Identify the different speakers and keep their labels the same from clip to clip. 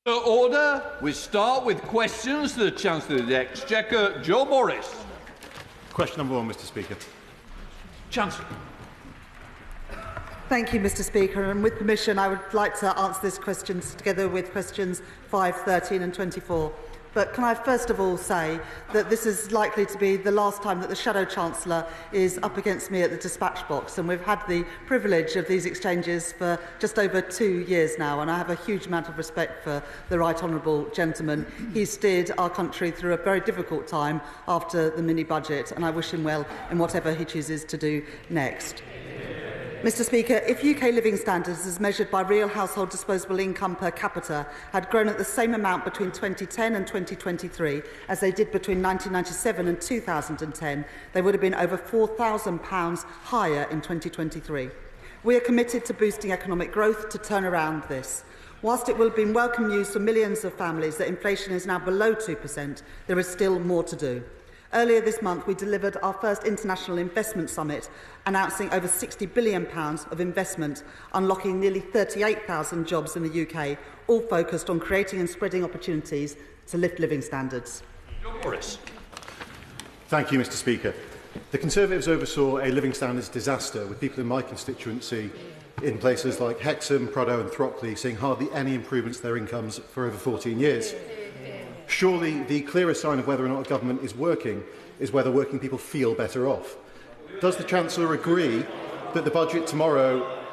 Speaker 1: Order. We start with questions to the Chancellor of the Exchequer, Joe Morris.
Speaker 2: Question number 1, Mr. Speaker.
Speaker 1: Chancellor.
Speaker 3: Thank you, Mr. Speaker. And with permission, I would like to answer this question together with questions 5, 13 and 24. But can I first of all say that this is likely to be the last time that the Shadow Chancellor is up against me at the dispatch box, and we've had the privilege of these exchanges for just over 2 years now, and I have a huge amount of respect for the Right Honourable gentleman. He steered our country through a very difficult time after the mini-budget, and I wish him well in whatever he chooses to do next. Mr. Speaker, if UK living standards, as measured by real household disposable income per capita, had grown at the same amount between 2010 and 2023 as they did between 1997 and 2010, they would have been over £4,000 higher in 2023. We are committed to boosting economic growth to turn around this. Whilst it will have been welcome news for millions of families that inflation is now below 2%, there is still more to do. Earlier this month, we delivered our first International Investment Summit, announcing over £60 billion of investment, unlocking nearly 38,000 jobs in the UK, all focused on creating and spreading opportunities to lift living standards.
Speaker 1: Morris.
Speaker 2: Thank you, Mr. Speaker. The Conservatives oversaw a living standards disaster, with people in my constituency in places like Hexham, Prudhoe and Throckley seeing hardly any improvements to their incomes for over 14 years. Surely the clearest sign of whether or not a government is working is whether working people feel better off. Does the Chancellor agree that the budget tomorrow,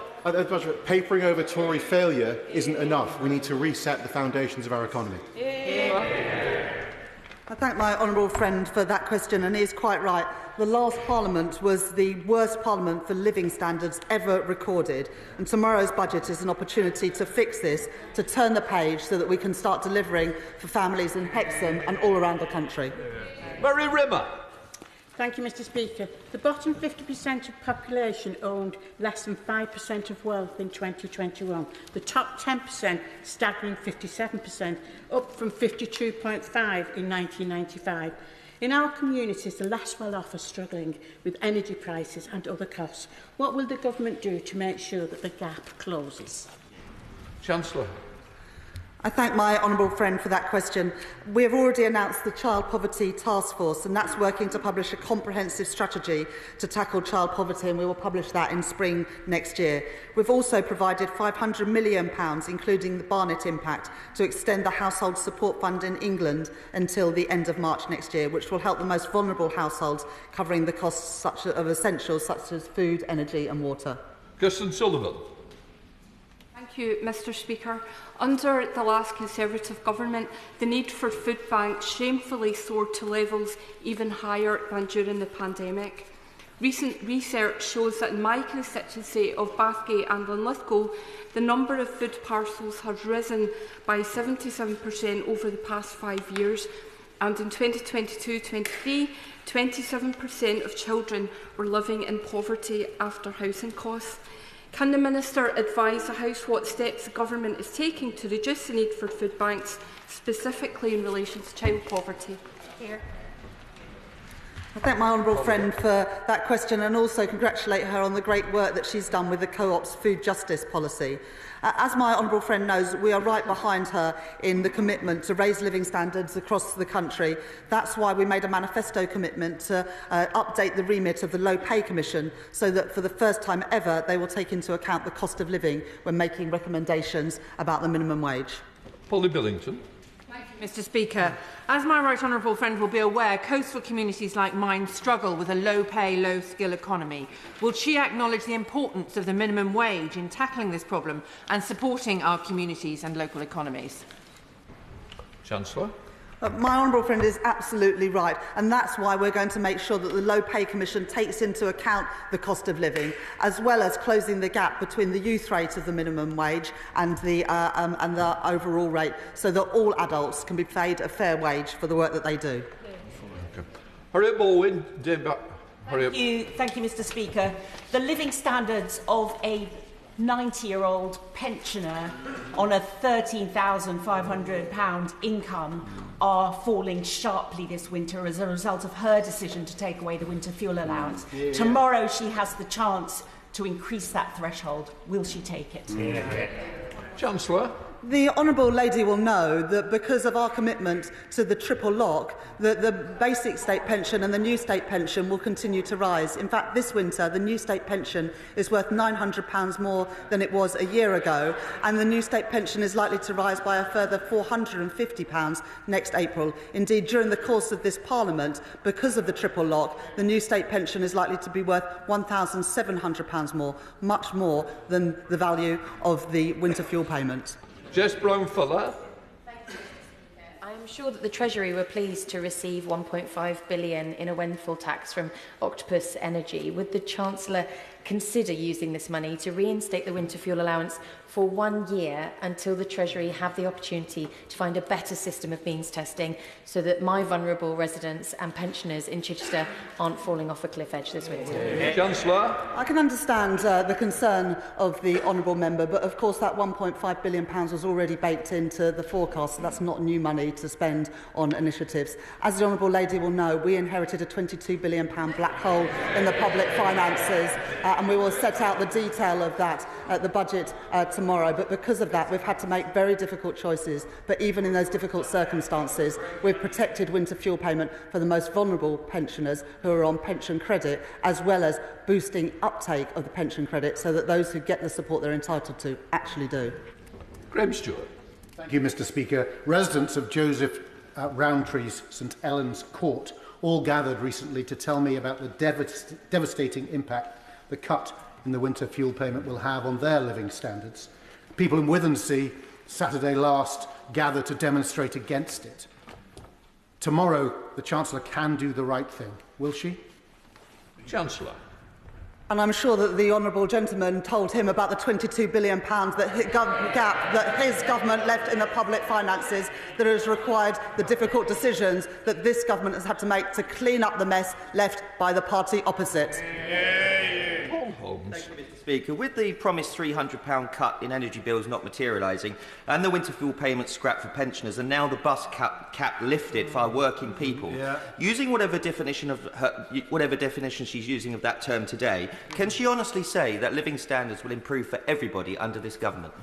Speaker 2: papering over Tory failure isn't enough? We need to reset the foundations of our economy.
Speaker 3: I thank my honourable friend for that question, and he is quite right. The last Parliament was the worst Parliament for living standards ever recorded, and tomorrow's budget is an opportunity to fix this, to turn the page so that we can start delivering for families in Hexham and all around the country.
Speaker 1: Mary Rimmer.
Speaker 4: Thank you, Mr. Speaker. The bottom 50% of population owned less than 5% of wealth in 2021. The top 10% staggering 57%, up from 52.5% in 1995. In our communities, the less well-off are struggling with energy prices and other costs. What will the government do to make sure that the gap closes?
Speaker 1: Chancellor.
Speaker 3: I thank my honourable friend for that question. We have already announced the Child Poverty Task Force, and that's working to publish a comprehensive strategy to tackle child poverty, and we will publish that in spring next year. We've also provided £500 million, including the Barnet impact, to extend the Household Support Fund in England until the end of March next year, which will help the most vulnerable households, covering the costs of essentials such as food, energy and water.
Speaker 1: Kirsteen Sullivan.
Speaker 5: Thank you, Mr. Speaker. Under the last Conservative government, the need for food banks shamefully soared to levels even higher than during the pandemic. Recent research shows that in my constituency of Bathgate and Linlithgow, the number of food parcels has risen by 77% over the past 5 years, and in 2022-23, 27% of children were living in poverty after housing costs. Can the Minister advise the House what steps the Government is taking to reduce the need for food banks, specifically in relation to child poverty? Here.
Speaker 3: I thank my honourable friend for that question, and also congratulate her on the great work that she's done with the Co-op's food justice policy. As my honourable friend knows, we are right behind her in the commitment to raise living standards across the country. That's why we made a manifesto commitment to update the remit of the Low Pay Commission, so that for the first time ever they will take into account the cost of living when making recommendations about the minimum wage.
Speaker 1: Polly Billington.
Speaker 6: Mr. Speaker, as my right honourable friend will be aware, coastal communities like mine struggle with a low-pay, low-skill economy. Will she acknowledge the importance of the minimum wage in tackling this problem and supporting our communities and local economies?
Speaker 1: Chancellor.
Speaker 3: My honourable friend is absolutely right, and that's why we're going to make sure that the Low Pay Commission takes into account the cost of living, as well as closing the gap between the youth rate of the minimum wage and the overall rate, so that all adults can be paid a fair wage for the work that they do.
Speaker 1: Okay. Harriett Baldwin.
Speaker 7: Thank you, Mr. Speaker. The living standards of a 90-year-old pensioner on a £13,500 income are falling sharply this winter as a result of her decision to take away the winter fuel allowance. Tomorrow she has the chance to increase that threshold. Will she take it?
Speaker 1: Chancellor.
Speaker 3: The honourable lady will know that because of our commitment to the triple lock, that the basic state pension and the new state pension will continue to rise. In fact, this winter, the new state pension is worth £900 more than it was a year ago, and the new state pension is likely to rise by a further £450 next April. Indeed, during the course of this Parliament, because of the triple lock, the new state pension is likely to be worth £1,700 more, much more than the value of the winter fuel payment.
Speaker 1: Jess Brown-Fuller.
Speaker 8: I am sure that the Treasury were pleased to receive £1.5 billion in a windfall tax from Octopus Energy. Would the Chancellor consider using this money to reinstate the winter fuel allowance for 1 year until the Treasury have the opportunity to find a better system of means testing so that my vulnerable residents and pensioners in Chichester aren't falling off a cliff edge this winter?
Speaker 1: Chancellor.
Speaker 3: I can understand the concern of the honourable member, but of course that £1.5 billion was already baked into the forecast, so that's not new money to spend on initiatives. As the honourable lady will know, we inherited a £22 billion black hole in the public finances, and we will set out the detail of that at the budget tomorrow. But because of that, we've had to make very difficult choices. But even in those difficult circumstances, we've protected winter fuel payment for the most vulnerable pensioners who are on pension credit, as well as boosting uptake of the pension credit so that those who get the support they're entitled to actually do.
Speaker 1: Graham Stuart.
Speaker 9: Thank you, Mr. Speaker. Residents of Joseph Roundtree's St Helens Court all gathered recently to tell me about the devastating impact the cut in the winter fuel payment will have on their living standards. People in Withensea, Saturday last, gathered to demonstrate against it. Tomorrow, the Chancellor can do the right thing. Will she?
Speaker 1: Chancellor.
Speaker 3: And I'm sure that the honourable gentleman told him about the £22 billion gap that his government left in the public finances that has required the difficult decisions that this government has had to make to clean up the mess left by the party opposite.
Speaker 1: Holmes.
Speaker 10: Thank you, Mr. Speaker. With the promised £300 cut in energy bills not materialising and the winter fuel payment scrapped for pensioners and now the bus cap lifted for our working people, using whatever definition she's using of that term today, can she honestly say that living standards will improve for everybody under this government?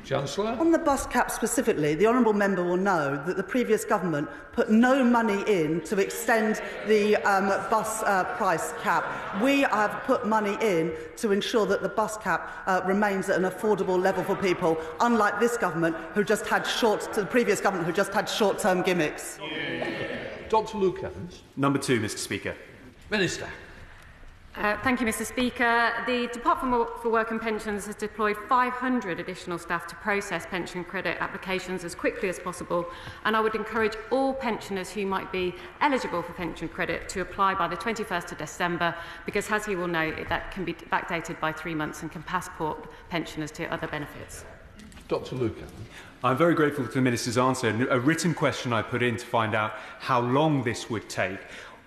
Speaker 1: Chancellor.
Speaker 3: On the bus cap specifically, the honourable member will know that the previous government put no money in to extend the bus price cap. We have put money in to ensure that the bus cap remains at an affordable level for people, unlike this government, who just had the previous government, who just had short-term gimmicks.
Speaker 1: Dr. Luke Evans.
Speaker 11: Number 2, Mr. Speaker.
Speaker 1: Minister.
Speaker 12: Thank you, Mr. Speaker. The Department for Work and Pensions has deployed 500 additional staff to process pension credit applications as quickly as possible, and I would encourage all pensioners who might be eligible for pension credit to apply by the 21st of December, because, as he will know, that can be backdated by 3 months and can passport pensioners to other benefits.
Speaker 1: Dr. Luke Evans.
Speaker 11: I'm very grateful for the Minister's answer. A written question I put in to find out how long this would take.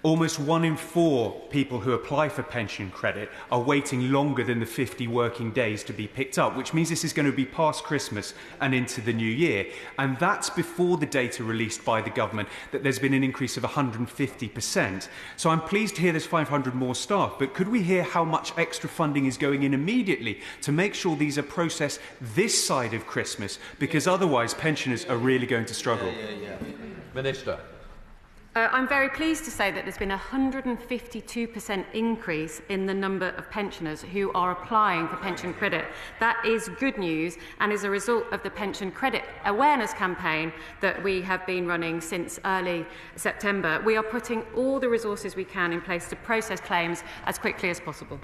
Speaker 11: Almost 1 in 4 people who apply for pension credit are waiting longer than the 50 working days to be picked up, which means this is going to be past Christmas and into the new year. And that's before the data released by the government that there's been an increase of 150%. So I'm pleased to hear there's 500 more staff, but could we hear how much extra funding is going in immediately to make sure these are processed this side of Christmas? Because otherwise pensioners are really going to struggle.
Speaker 1: Minister.
Speaker 12: I'm very pleased to say that there's been a 152% increase in the number of pensioners who are applying for pension credit. That is good news and is a result of the pension credit awareness campaign that we have been running since early September. We are putting all the resources we can in place to process claims as quickly as possible.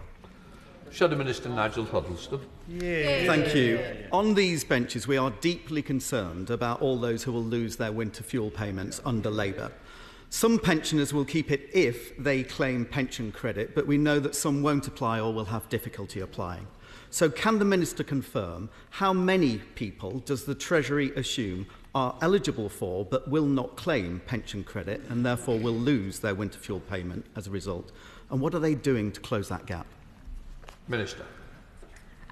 Speaker 1: Shadow Minister Nigel Huddleston.
Speaker 13: Thank you. On these benches, we are deeply concerned about all those who will lose their winter fuel payments under Labour. Some pensioners will keep it if they claim pension credit, but we know that some won't apply or will have difficulty applying. So can the Minister confirm how many people does the Treasury assume are eligible for but will not claim pension credit and therefore will lose their winter fuel payment as a result? And what are they doing to close that gap?
Speaker 1: Minister.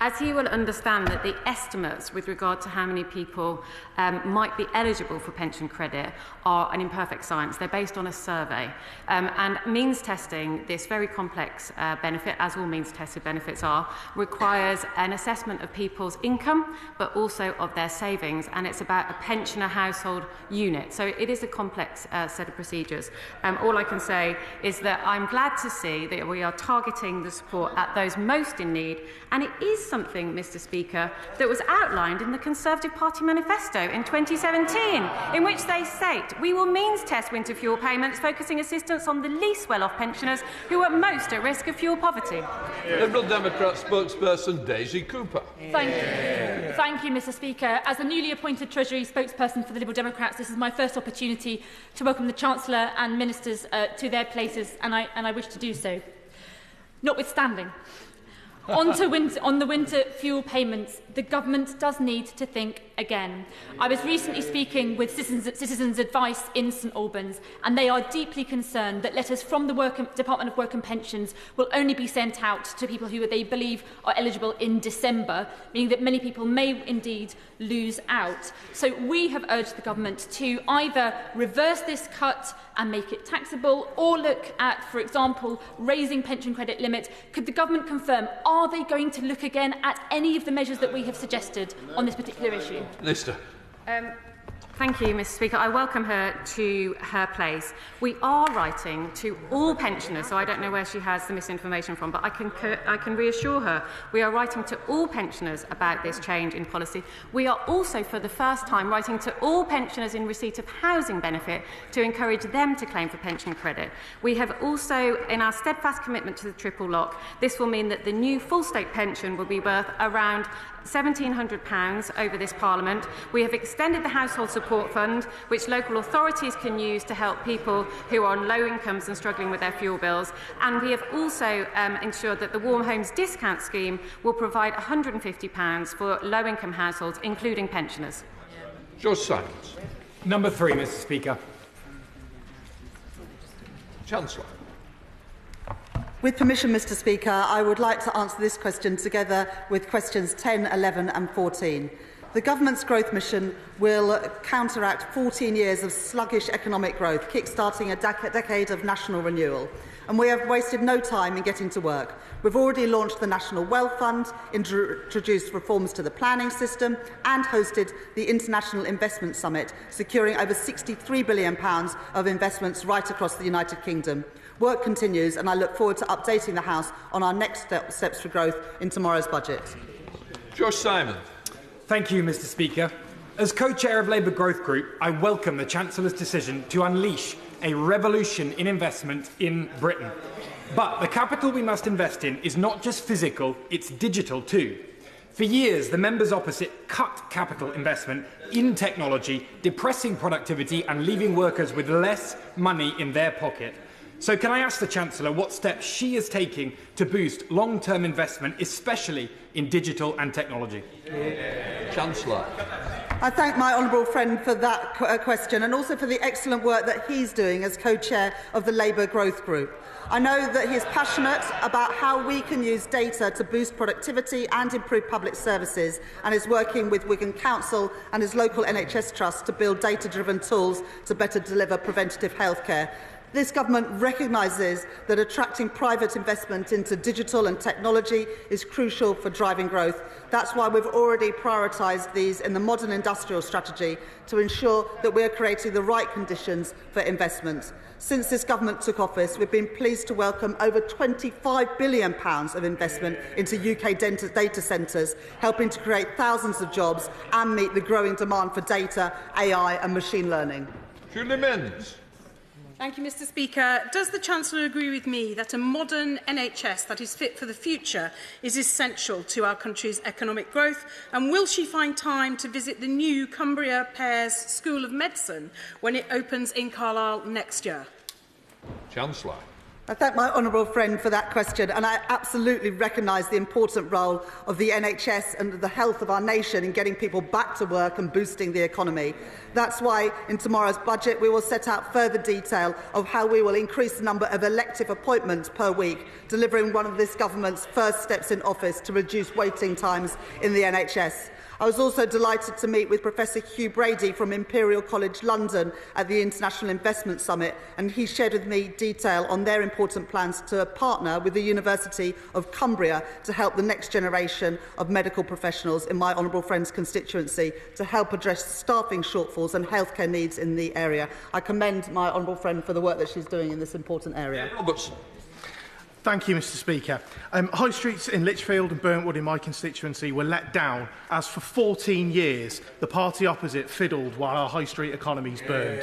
Speaker 12: As he will understand that the estimates with regard to how many people might be eligible for pension credit are an imperfect science. They're based on a survey. And means testing, this very complex benefit, as all means tested benefits are, requires an assessment of people's income, but also of their savings. And it's about a pensioner household unit. So it is a complex set of procedures. All I can say is that I'm glad to see that we are targeting the support at those most in need. And it is something, Mr. Speaker, that was outlined in the Conservative Party manifesto in 2017, in which they state, we will means test winter fuel payments, focusing assistance on the least well-off pensioners who are most at risk of fuel poverty.
Speaker 1: Liberal Democrat spokesperson Daisy Cooper.
Speaker 14: Thank you, Mr. Speaker. As the newly appointed Treasury spokesperson for the Liberal Democrats, this is my first opportunity to welcome the Chancellor and ministers to their places, and I wish to do so. Notwithstanding, on the winter fuel payments, the government does need to think again. I was recently speaking with Citizens Advice in St Albans, and they are deeply concerned that letters from the Department of Work and Pensions will only be sent out to people who they believe are eligible in December, meaning that many people may indeed lose out. So we have urged the government to either reverse this cut and make it taxable, or look at, for example, raising pension credit limit. Could the government confirm, are they going to look again at any of the measures that we have suggested on this particular issue?
Speaker 1: Minister.
Speaker 12: Thank you, Mr. Speaker. I welcome her to her place. We are writing to all pensioners, so I don't know where she has the misinformation from, but I can reassure her we are writing to all pensioners about this change in policy. We are also, for the first time, writing to all pensioners in receipt of housing benefit to encourage them to claim for pension credit. We have also, in our steadfast commitment to the triple lock, this will mean that the new full state pension will be worth around £1,700 over this Parliament. We have extended the Household Support Fund, which local authorities can use to help people who are on low incomes and struggling with their fuel bills. And we have also ensured that the Warm Homes Discount Scheme will provide £150 for low-income households, including pensioners.
Speaker 1: George Simons.
Speaker 15: Number 3, Mr. Speaker.
Speaker 1: Chancellor.
Speaker 3: With permission, Mr. Speaker, I would like to answer this question together with questions 10, 11 and 14. The government's growth mission will counteract 14 years of sluggish economic growth, kick-starting a decade of national renewal. And we have wasted no time in getting to work. We've already launched the National Wealth Fund, introduced reforms to the planning system and hosted the International Investment Summit, securing over £63 billion of investments right across the United Kingdom. Work continues, and I look forward to updating the House on our next steps for growth in tomorrow's budget.
Speaker 1: Josh Simon.
Speaker 15: Thank you, Mr. Speaker. As co-chair of Labour Growth Group, I welcome the Chancellor's decision to unleash a revolution in investment in Britain. But the capital we must invest in is not just physical, it's digital too. For years, the members opposite cut capital investment in technology, depressing productivity and leaving workers with less money in their pocket. So can I ask the Chancellor what steps she is taking to boost long-term investment, especially in digital and technology?
Speaker 1: Chancellor.
Speaker 3: I thank my honourable friend for that question, and also for the excellent work that he's doing as co-chair of the Labour Growth Group. I know that he is passionate about how we can use data to boost productivity and improve public services, and is working with Wigan Council and his local NHS trust to build data-driven tools to better deliver preventative healthcare. This government recognises that attracting private investment into digital and technology is crucial for driving growth. That's why we've already prioritised these in the modern industrial strategy to ensure that we are creating the right conditions for investment. Since this government took office, we've been pleased to welcome over £25 billion of investment into UK data centres, helping to create thousands of jobs and meet the growing demand for data, AI and machine learning.
Speaker 1: Julie Minns.
Speaker 16: Thank you, Mr. Speaker. Does the Chancellor agree with me that a modern NHS that is fit for the future is essential to our country's economic growth? And will she find time to visit the new Cumbria Pears School of Medicine when it opens in Carlisle next year?
Speaker 1: Chancellor.
Speaker 3: I thank my honourable friend for that question, and I absolutely recognise the important role of the NHS and the health of our nation in getting people back to work and boosting the economy. That's why in tomorrow's budget we will set out further detail of how we will increase the number of elective appointments per week, delivering one of this government's first steps in office to reduce waiting times in the NHS. I was also delighted to meet with Professor Hugh Brady from Imperial College London at the International Investment Summit, and he shared with me detail on their important plans to partner with the University of Cumbria to help the next generation of medical professionals in my honourable friend's constituency to help address staffing shortfalls and healthcare needs in the area. I commend my honourable friend for the work that she's doing in this important area.
Speaker 1: Robertson.
Speaker 17: Thank you, Mr Speaker. High streets in Lichfield and Burntwood in my constituency were let down as for 14 years the party opposite fiddled while our high street economies burned.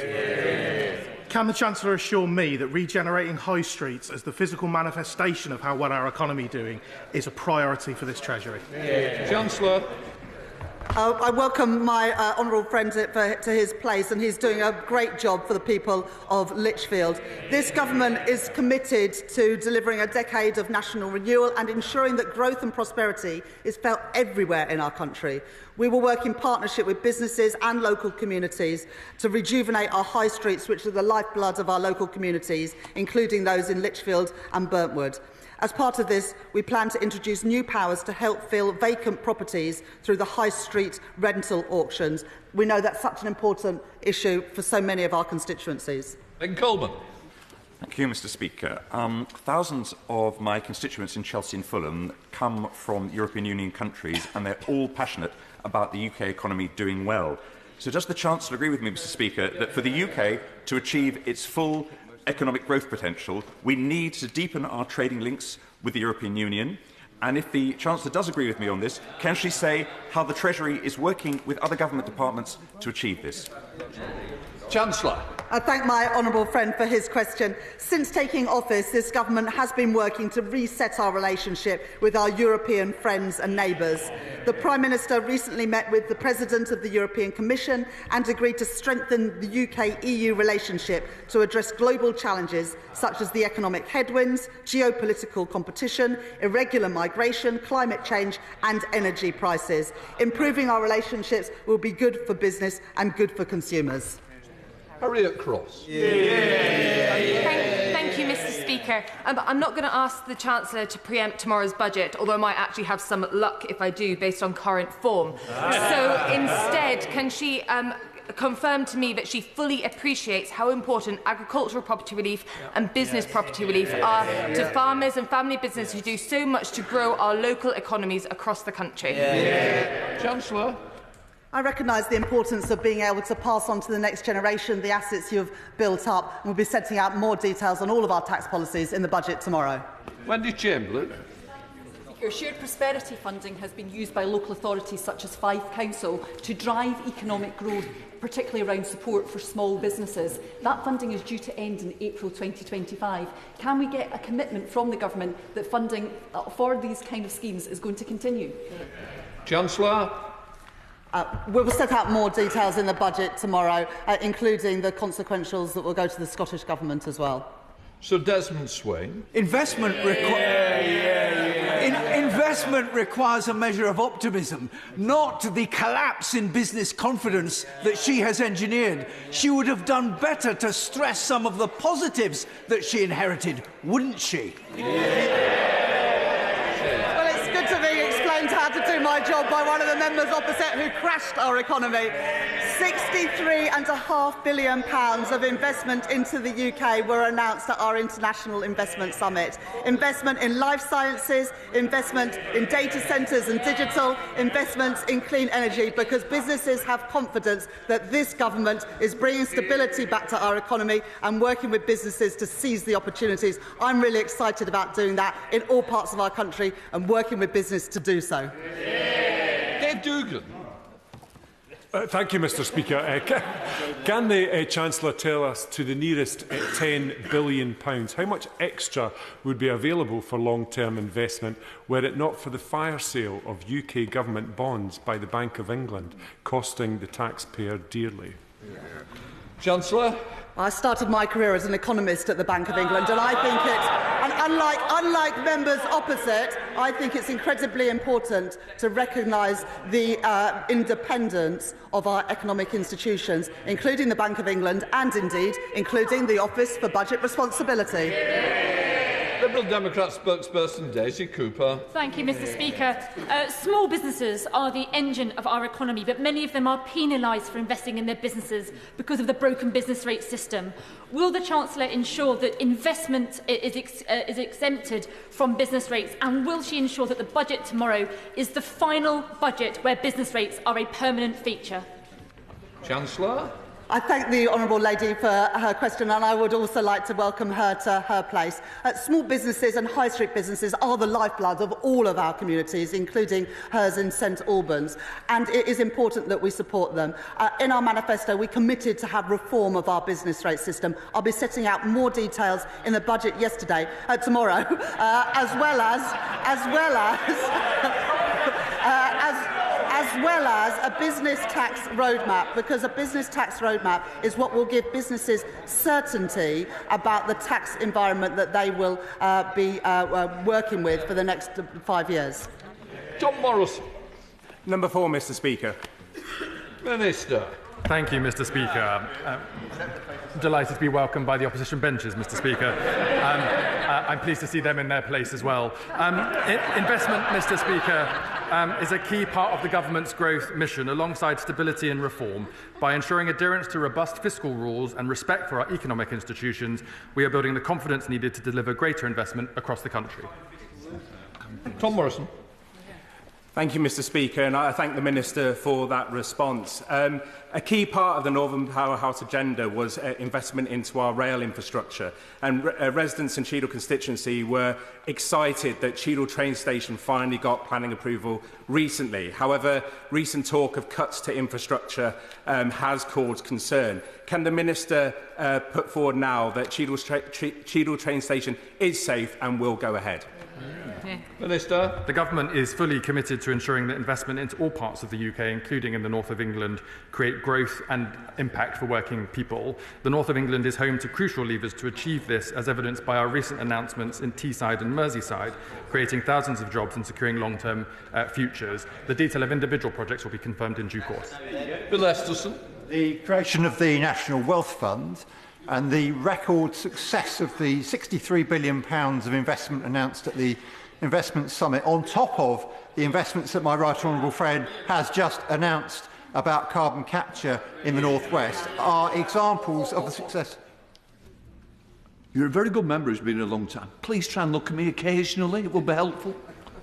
Speaker 17: Can the Chancellor assure me that regenerating high streets as the physical manifestation of how well our economy is doing is a priority for this Treasury?
Speaker 1: Chancellor.
Speaker 3: I welcome my honourable friend to his place, and he's doing a great job for the people of Lichfield. This government is committed to delivering a decade of national renewal and ensuring that growth and prosperity is felt everywhere in our country. We will work in partnership with businesses and local communities to rejuvenate our high streets, which are the lifeblood of our local communities, including those in Lichfield and Burntwood. As part of this, we plan to introduce new powers to help fill vacant properties through the high street rental auctions. We know that's such an important issue for so many of our constituencies.
Speaker 1: Ben Coleman.
Speaker 18: Thank you, Mr Speaker. Thousands of my constituents in Chelsea and Fulham come from European Union countries, and they're all passionate about the UK economy doing well. So does the Chancellor agree with me, Mr Speaker, that for the UK to achieve its full economic growth potential, we need to deepen our trading links with the European Union? And if the Chancellor does agree with me on this, can she say how the Treasury is working with other government departments to achieve this?
Speaker 1: Chancellor.
Speaker 3: I thank my honourable friend for his question. Since taking office, this government has been working to reset our relationship with our European friends and neighbours. The Prime Minister recently met with the President of the European Commission and agreed to strengthen the UK-EU relationship to address global challenges such as the economic headwinds, geopolitical competition, irregular migration, climate change and energy prices. Improving our relationships will be good for business and good for consumers.
Speaker 1: Harriett Cross.
Speaker 5: Thank you, Mr Speaker. I'm not going to ask the Chancellor to preempt tomorrow's budget, although I might actually have some luck if I do, based on current form. So instead, can she confirm to me that she fully appreciates how important agricultural property relief and business property relief are to farmers and family businesses who do so much to grow our local economies across the country?
Speaker 1: Chancellor.
Speaker 3: I recognise the importance of being able to pass on to the next generation the assets you've built up, and we'll be setting out more details on all of our tax policies in the budget tomorrow.
Speaker 1: Wendy Chamberlain.
Speaker 19: Your shared prosperity funding has been used by local authorities such as Fife Council to drive economic growth, particularly around support for small businesses. That funding is due to end in April 2025. Can we get a commitment from the government that funding for these kind of schemes is going to continue?
Speaker 1: Chancellor.
Speaker 3: We will set out more details in the budget tomorrow, including the consequentials that will go to the Scottish Government as well.
Speaker 1: Sir Desmond Swain.
Speaker 20: Investment requires a measure of optimism, not the collapse in business confidence that she has engineered. She would have done better to stress some of the positives that she inherited, wouldn't she?
Speaker 3: Well, it's good to be explained how to do my job by one of the members opposite who crashed our economy. £63.5 billion of investment into the UK were announced at our International Investment Summit. Investment in life sciences, investment in data centres and digital, investments in clean energy, because businesses have confidence that this government is bringing stability back to our economy and working with businesses to seize the opportunities. I'm really excited about doing that in all parts of our country and working with business to do so.
Speaker 1: Dave Dugan.
Speaker 21: Thank you, Mr Speaker. Can the Chancellor tell us, to the nearest £10 billion, how much extra would be available for long-term investment were it not for the fire sale of UK government bonds by the Bank of England, costing the taxpayer dearly?
Speaker 1: Chancellor?
Speaker 3: I started my career as an economist at the Bank of England, and I think unlike members opposite, I think it's incredibly important to recognise the independence of our economic institutions, including the Bank of England and, indeed, including the Office for Budget Responsibility.
Speaker 1: Liberal Democrat spokesperson Daisy Cooper.
Speaker 14: Thank you, Mr. Speaker. Small businesses are the engine of our economy, but many of them are penalised for investing in their businesses because of the broken business rate system. Will the Chancellor ensure that investment is exempted from business rates, and will she ensure that the budget tomorrow is the final budget where business rates are a permanent feature?
Speaker 1: Chancellor?
Speaker 3: I thank the Honourable Lady for her question, and I would also like to welcome her to her place. Small businesses and high street businesses are the lifeblood of all of our communities, including hers in St Albans, and it is important that we support them. In our manifesto, we committed to have reform of our business rate system. I'll be setting out more details in the budget tomorrow, as well as a business tax roadmap, because a business tax roadmap is what will give businesses certainty about the tax environment that they will be working with for the next 5 years.
Speaker 1: John Morrison.
Speaker 2: Number 4, Mr. Speaker.
Speaker 1: Minister.
Speaker 22: Thank you, Mr. Speaker. Delighted to be welcomed by the opposition benches, Mr. Speaker. I'm pleased to see them in their place as well. Investment, Mr. Speaker, is a key part of the government's growth mission, alongside stability and reform. By ensuring adherence to robust fiscal rules and respect for our economic institutions, we are building the confidence needed to deliver greater investment across the country.
Speaker 1: Tom Morrison.
Speaker 2: Thank you, Mr. Speaker, and I thank the Minister for that response. A key part of the Northern Powerhouse agenda was investment into our rail infrastructure, and residents in Cheadle constituency were excited that Cheadle train station finally got planning approval recently. However, recent talk of cuts to infrastructure has caused concern. Can the Minister put forward now that Cheadle train station is safe and will go ahead?
Speaker 22: Minister. The Government is fully committed to ensuring that investment into all parts of the UK, including in the north of England, create growth and impact for working people. The north of England is home to crucial levers to achieve this, as evidenced by our recent announcements in Teesside and Merseyside, creating thousands of jobs and securing long-term futures. The detail of individual projects will be confirmed in due course.
Speaker 1: Bill Esterson.
Speaker 23: The creation of the National Wealth Fund and the record success of the £63 billion of investment announced at the Investment Summit, on top of the investments that my right honourable friend has just announced about carbon capture in the North West, are examples of the success.
Speaker 1: You're a very good member who's been here a long time. Please try and look at me occasionally. It will be helpful.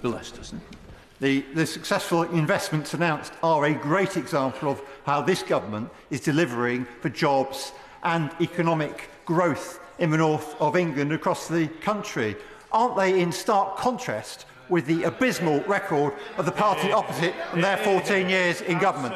Speaker 1: Bill Esterson.
Speaker 23: The successful investments announced are a great example of how this government is delivering for jobs and economic growth in the north of England across the country. Aren't they in stark contrast with the abysmal record of the party opposite and their 14 years in government?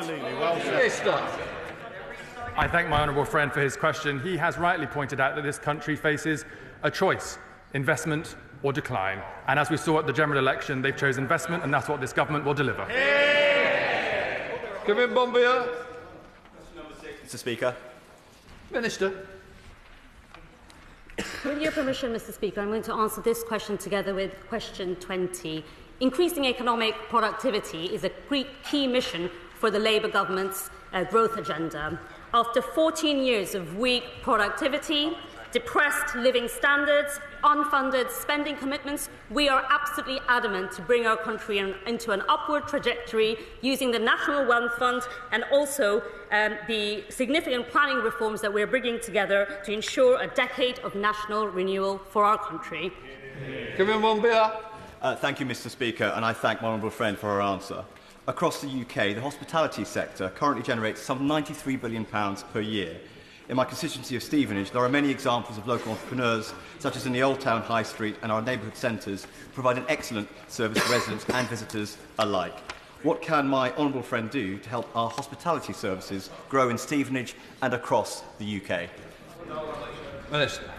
Speaker 22: I thank my honourable friend for his question. He has rightly pointed out that this country faces a choice: investment or decline. And as we saw at the general election, they've chosen investment, and that's what this government will deliver.
Speaker 1: Come in, Bombia.
Speaker 24: Mr. Speaker.
Speaker 1: Minister.
Speaker 25: With your permission, Mr. Speaker, I'm going to answer this question together with question 20. Increasing economic productivity is a key mission for the Labour government's growth agenda. After 14 years of weak productivity, depressed living standards, unfunded spending commitments, we are absolutely adamant to bring our country into an upward trajectory using the National Wealth Fund and also the significant planning reforms that we're bringing together to ensure a decade of national renewal for our country.
Speaker 24: Thank you, Mr. Speaker, and I thank my honourable friend for her answer. Across the UK, the hospitality sector currently generates some £93 billion per year. In my constituency of Stevenage, there are many examples of local entrepreneurs, such as in the Old Town High Street and our neighbourhood centres, provide an excellent service to residents and visitors alike. What can my honourable friend do to help our hospitality services grow in Stevenage and across the UK?
Speaker 1: Minister.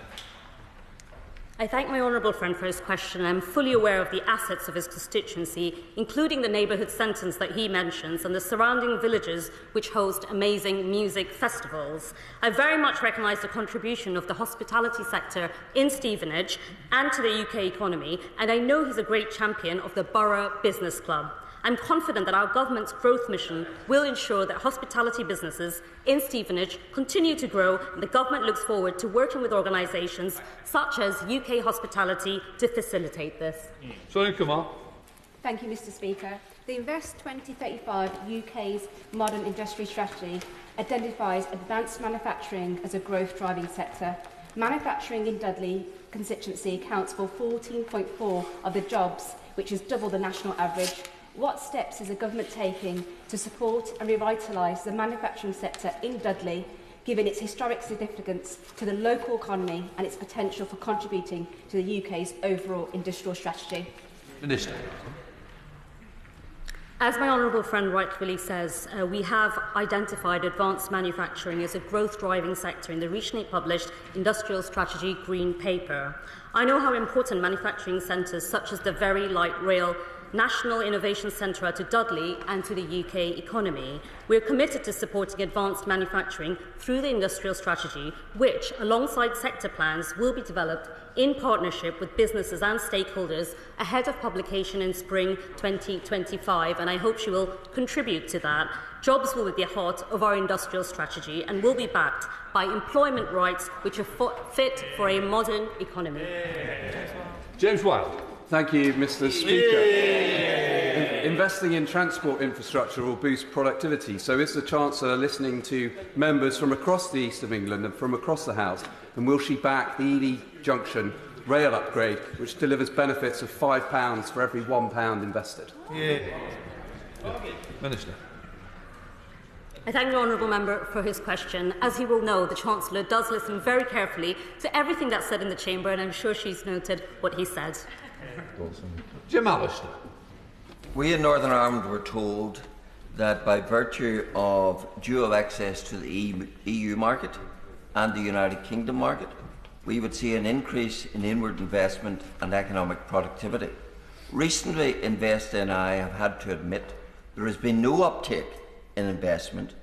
Speaker 25: I thank my honourable friend for his question. I'm fully aware of the assets of his constituency, including the neighbourhood centres that he mentions and the surrounding villages which host amazing music festivals. I very much recognise the contribution of the hospitality sector in Stevenage and to the UK economy, and I know he's a great champion of the Borough Business Club. I'm confident that our government's growth mission will ensure that hospitality businesses in Stevenage continue to grow, and the government looks forward to working with organisations such as UK Hospitality to facilitate this.
Speaker 1: Sorry, come on.
Speaker 4: Thank you, Mr. Speaker. The Invest 2035 UK's Modern Industry Strategy identifies advanced manufacturing as a growth-driving sector. Manufacturing in Dudley constituency accounts for 14.4% of the jobs, which is double the national average. What steps is the government taking to support and revitalise the manufacturing sector in Dudley, given its historic significance to the local economy and its potential for contributing to the UK's overall industrial strategy?
Speaker 1: Minister.
Speaker 25: As my honourable friend rightfully says, we have identified advanced manufacturing as a growth-driving sector in the recently published Industrial Strategy Green Paper. I know how important manufacturing centres such as the Very Light Rail National Innovation Centre are to Dudley and to the UK economy. We are committed to supporting advanced manufacturing through the industrial strategy, which, alongside sector plans, will be developed in partnership with businesses and stakeholders ahead of publication in spring 2025, and I hope she will contribute to that. Jobs will be the heart of our industrial strategy and will be backed by employment rights which are fit for a modern economy.
Speaker 1: James Wilde.
Speaker 6: Thank you, Mr. Speaker. Investing in transport infrastructure will boost productivity. So is the Chancellor listening to members from across the east of England and from across the House? And will she back the Ely Junction rail upgrade, which delivers benefits of £5 for every £1 invested?
Speaker 1: Minister.
Speaker 25: I thank the honourable member for his question. As he will know, the Chancellor does listen very carefully to everything that's said in the Chamber, and I'm sure she's noted what he said.
Speaker 1: Jim Allister.
Speaker 7: We in Northern Ireland were told that by virtue of dual access to the EU market and the United Kingdom market, we would see an increase in inward investment and economic productivity. Recently, Invest and I have had to admit there has been no uptake in investment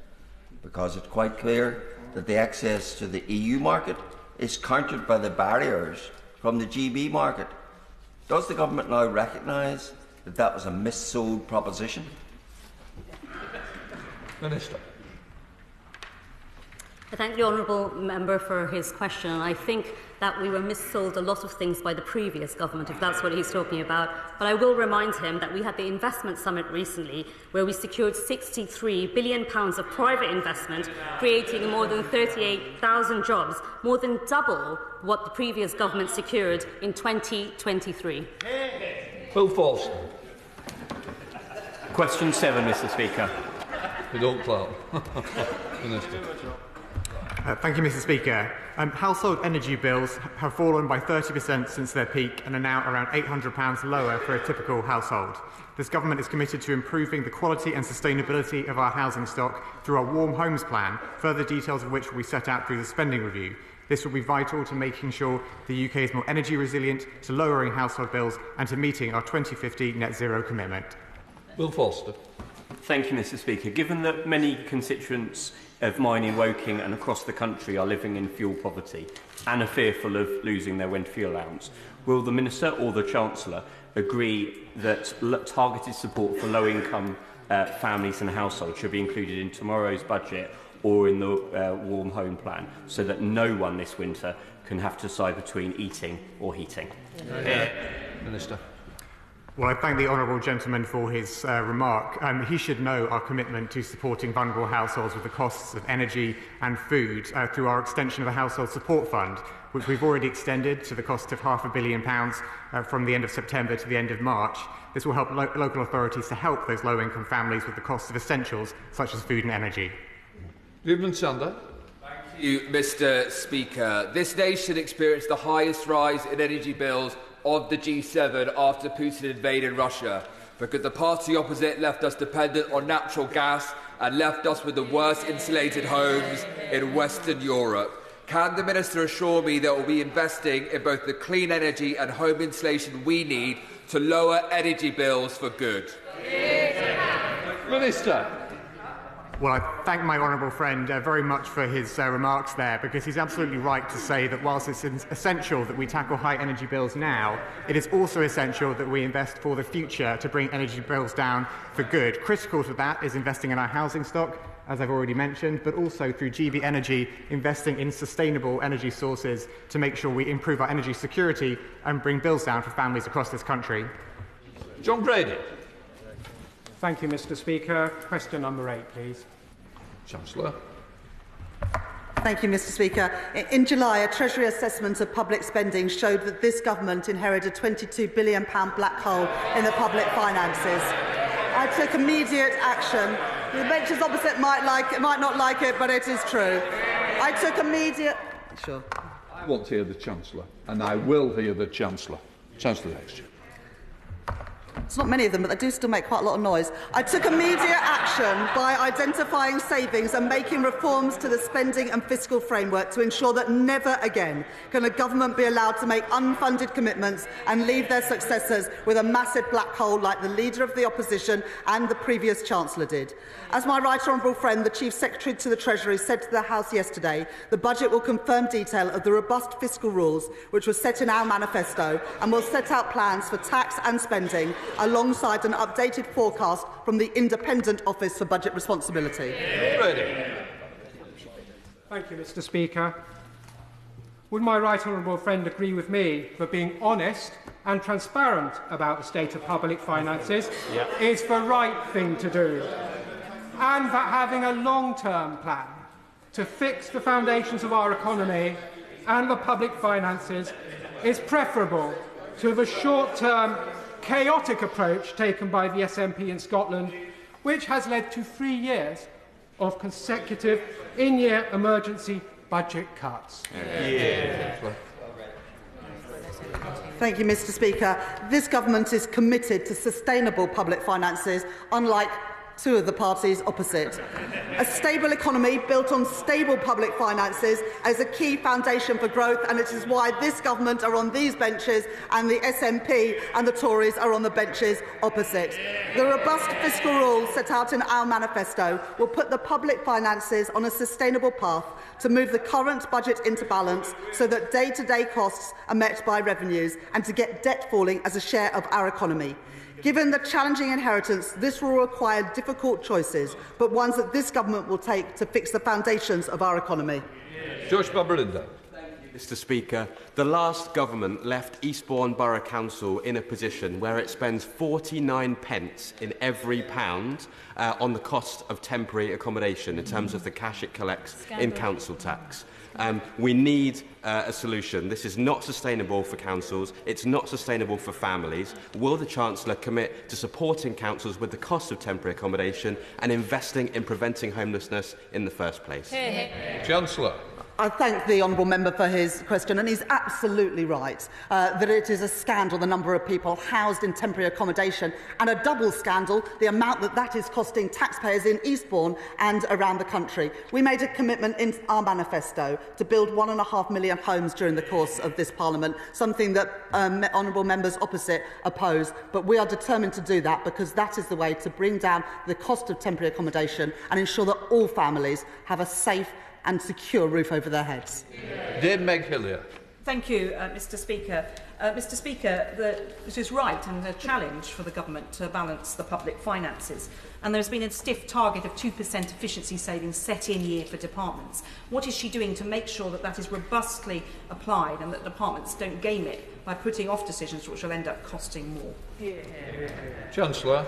Speaker 7: because it's quite clear that the access to the EU market is countered by the barriers from the GB market. Does the government now recognise that that was a missold proposition?
Speaker 1: Minister.
Speaker 25: I thank the honourable member for his question. I think that we were missold a lot of things by the previous government, if that's what he's talking about. But I will remind him that we had the investment summit recently, where we secured £63 billion of private investment, creating more than 38,000 jobs, more than double what the previous government secured in 2023.
Speaker 1: Phil Falston.
Speaker 8: Question 7, Mr. Speaker.
Speaker 1: We don't clap. Minister.
Speaker 9: Thank you, Mr. Speaker. Household energy bills have fallen by 30% since their peak and are now around £800 lower for a typical household. This government is committed to improving the quality and sustainability of our housing stock through our Warm Homes plan, further details of which will be set out through the spending review. This will be vital to making sure the UK is more energy resilient, to lowering household bills and to meeting our 2050 net zero commitment.
Speaker 1: Will Foster.
Speaker 8: Thank you, Mr. Speaker. Given that many constituents of mine in Woking and across the country are living in fuel poverty and are fearful of losing their winter fuel allowance, will the Minister or the Chancellor agree that targeted support for low-income families and households should be included in tomorrow's budget or in the Warm Home Plan, so that no one this winter can have to decide between eating or heating?
Speaker 1: Minister.
Speaker 9: Well, I thank the honourable gentleman for his remark. He should know our commitment to supporting vulnerable households with the costs of energy and food through our extension of the Household Support Fund, which we've already extended to the cost of £500 million from the end of September to the end of March. This will help local authorities to help those low-income families with the cost of essentials such as food and energy.
Speaker 1: Reuben Sander.
Speaker 26: Thank you, Mr. Speaker. This nation experienced the highest rise in energy bills of the G7 after Putin invaded Russia, because the party opposite left us dependent on natural gas and left us with the worst insulated homes in Western Europe. Can the Minister assure me that we'll be investing in both the clean energy and home insulation we need to lower energy bills for good?
Speaker 1: Minister.
Speaker 9: Well, I thank my honourable friend very much for his remarks there, because he's absolutely right to say that whilst it's essential that we tackle high energy bills now, it is also essential that we invest for the future to bring energy bills down for good. Critical to that is investing in our housing stock, as I've already mentioned, but also through GB Energy, investing in sustainable energy sources to make sure we improve our energy security and bring bills down for families across this country.
Speaker 1: John Grady.
Speaker 10: Thank you, Mr. Speaker. Question number 8, please.
Speaker 1: Chancellor.
Speaker 3: Thank you, Mr. Speaker. In July, a Treasury assessment of public spending showed that this government inherited a £22 billion black hole in the public finances. I took immediate action. The benches opposite might not like it, but it is true. I took immediate... Sure.
Speaker 1: I want to hear the Chancellor, and I will hear the Chancellor. Chancellor Exchequer.
Speaker 3: It's not many of them, but they do still make quite a lot of noise. I took immediate action by identifying savings and making reforms to the spending and fiscal framework to ensure that never again can a government be allowed to make unfunded commitments and leave their successors with a massive black hole like the Leader of the Opposition and the previous Chancellor did. As my right honourable friend, the Chief Secretary to the Treasury, said to the House yesterday, the budget will confirm detail of the robust fiscal rules which were set in our manifesto and will set out plans for tax and spending alongside an updated forecast from the Independent Office for Budget Responsibility.
Speaker 10: Thank you, Mr. Speaker. Would my right honourable friend agree with me that being honest and transparent about the state of public finances is the right thing to do, and that having a long-term plan to fix the foundations of our economy and the public finances is preferable to the short-term chaotic approach taken by the SNP in Scotland, which has led to 3 years of consecutive in-year emergency budget cuts.
Speaker 3: Thank you, Mr. Speaker. This government is committed to sustainable public finances, unlike two of the parties opposite. A stable economy built on stable public finances is a key foundation for growth, and it is why this government are on these benches and the SNP and the Tories are on the benches opposite. The robust fiscal rules set out in our manifesto will put the public finances on a sustainable path to move the current budget into balance so that day-to-day costs are met by revenues and to get debt falling as a share of our economy. Given the challenging inheritance, this will require difficult choices, but ones that this government will take to fix the foundations of our economy.
Speaker 1: Josh Baberinda.
Speaker 11: Mr. Speaker, the last government left Eastbourne Borough Council in a position where it spends 49 pence in every pound on the cost of temporary accommodation in terms of the cash it collects in council tax. We need a solution. This is not sustainable for councils. It's not sustainable for families. Will the Chancellor commit to supporting councils with the cost of temporary accommodation and investing in preventing homelessness in the first place?
Speaker 1: Chancellor.
Speaker 3: I thank the honourable member for his question, and he's absolutely right that it is a scandal the number of people housed in temporary accommodation, and a double scandal the amount that is costing taxpayers in Eastbourne and around the country. We made a commitment in our manifesto to build 1.5 million homes during the course of this Parliament, something that honourable members opposite oppose, but we are determined to do that because that is the way to bring down the cost of temporary accommodation and ensure that all families have a safe and secure roof over their heads.
Speaker 1: Dame Meg Hillier.
Speaker 12: Thank you, Mr. Speaker. Mr. Speaker, it is right and a challenge for the government to balance the public finances, and there has been a stiff target of 2% efficiency savings set in year for departments. What is she doing to make sure that that is robustly applied and that departments don't game it by putting off decisions which will end up costing more?
Speaker 1: Chancellor.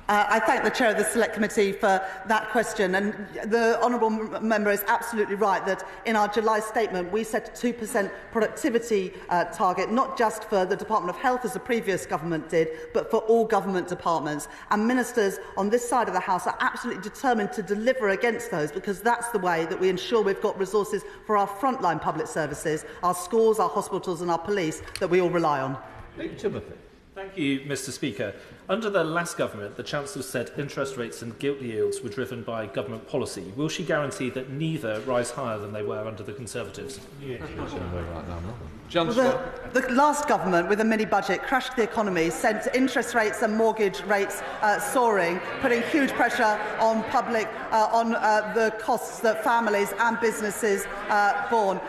Speaker 3: I thank the Chair of the Select Committee for that question, and the honourable member is absolutely right that in our July statement we set a 2% productivity target, not just for the Department of Health as the previous government did, but for all government departments. And ministers on this side of the House are absolutely determined to deliver against those, because that's the way that we ensure we've got resources for our frontline public services, our schools, our hospitals and our police that we all rely on.
Speaker 1: Timothy.
Speaker 13: Thank you, Mr. Speaker.
Speaker 5: Under the last government, the Chancellor said interest rates and gilt yields were driven by government policy. Will she guarantee that neither rise higher than they were under the Conservatives?
Speaker 3: Well, the last government, with a mini-budget, crashed the economy, sent interest rates and mortgage rates soaring, putting huge pressure on public, on the costs that families and businesses borne.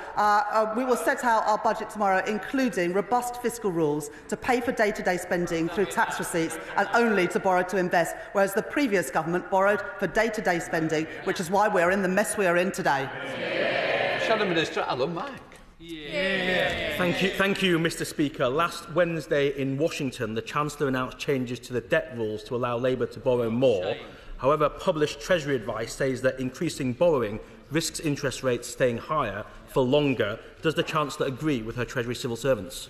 Speaker 3: We will set out our budget tomorrow, including robust fiscal rules to pay for day-to-day spending through tax receipts and only to borrow to invest, whereas the previous government borrowed for day-to-day spending, which is why we're in the mess we are in today.
Speaker 1: Shadow Minister Alan Mack.
Speaker 13: Thank you, Mr. Speaker. Last Wednesday in Washington, the Chancellor announced changes to the debt rules to allow Labour to borrow more. However, published Treasury advice says that increasing borrowing risks interest rates staying higher for longer. Does the Chancellor agree with her Treasury civil servants?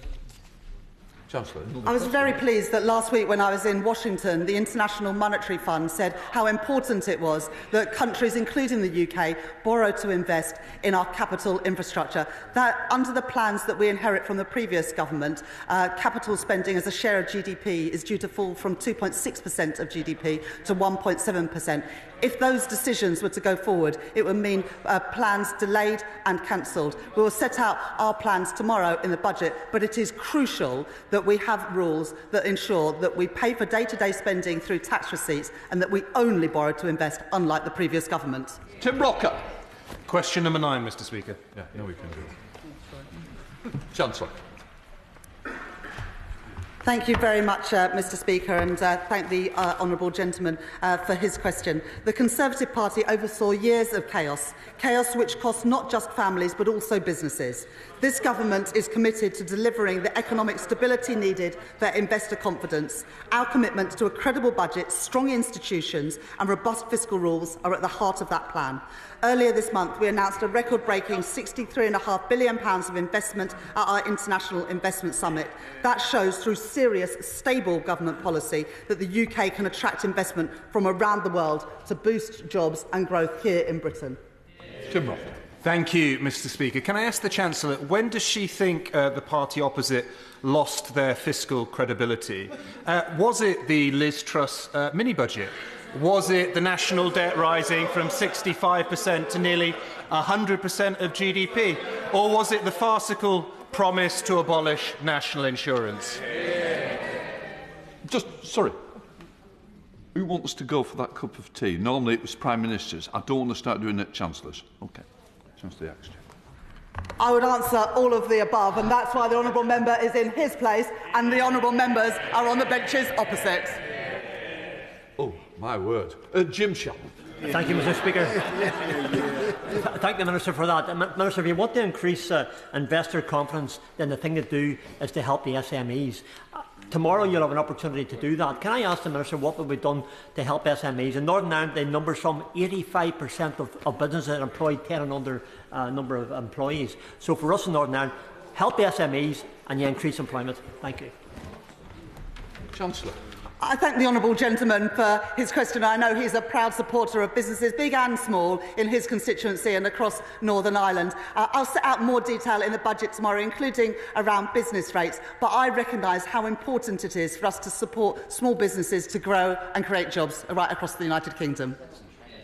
Speaker 1: Chancellor.
Speaker 3: I was very pleased that last week when I was in Washington, the International Monetary Fund said how important it was that countries, including the UK, borrow to invest in our capital infrastructure. That, under the plans that we inherit from the previous government, capital spending as a share of GDP is due to fall from 2.6% of GDP to 1.7%. If those decisions were to go forward, it would mean plans delayed and cancelled. We will set out our plans tomorrow in the budget, but it is crucial that we have rules that ensure that we pay for day-to-day spending through tax receipts and that we only borrow to invest, unlike the previous government.
Speaker 1: Tim Rocker.
Speaker 15: Question number 9, Mr. Speaker.
Speaker 1: Yeah, no, we can do it. Chancellor.
Speaker 3: Thank you very much, Mr. Speaker, and thank the honourable gentleman for his question. The Conservative Party oversaw years of chaos which cost not just families but also businesses. This government is committed to delivering the economic stability needed for investor confidence. Our commitment to a credible budget, strong institutions and robust fiscal rules are at the heart of that plan. Earlier this month, we announced a record-breaking £63.5 billion of investment at our International Investment Summit. That shows, through serious, stable government policy, that the UK can attract investment from around the world to boost jobs and growth here in Britain.
Speaker 1: Tim Roth.
Speaker 15: Thank you, Mr. Speaker. Can I ask the Chancellor, when does she think the party opposite lost their fiscal credibility? Was it the Liz Truss mini-budget? Was it the national debt rising from 65% to nearly 100% of GDP? Or was it the farcical promise to abolish national insurance?
Speaker 1: Sorry. Who wants to go for that cup of tea? Normally it was Prime Ministers. I don't want to start doing it Chancellors. OK. Chancellor the Exchequer.
Speaker 3: I would answer all of the above, and that's why the honourable member is in his place and the honourable members are on the benches opposite.
Speaker 1: Oh, my word. Jim Shell.
Speaker 16: Thank you, Mr. Speaker. Thank the Minister for that. Minister, if you want to increase investor confidence, then the thing to do is to help the SMEs. Tomorrow you'll have an opportunity to do that. Can I ask the Minister what will be done to help SMEs? In Northern Ireland, they number some 85% of businesses that employ 10 and under number of employees. So for us in Northern Ireland, help the SMEs and you increase employment. Thank you.
Speaker 1: Chancellor.
Speaker 3: I thank the honourable gentleman for his question. I know he's a proud supporter of businesses, big and small, in his constituency and across Northern Ireland. I'll set out more detail in the budget tomorrow, including around business rates, but I recognise how important it is for us to support small businesses to grow and create jobs right across the United Kingdom.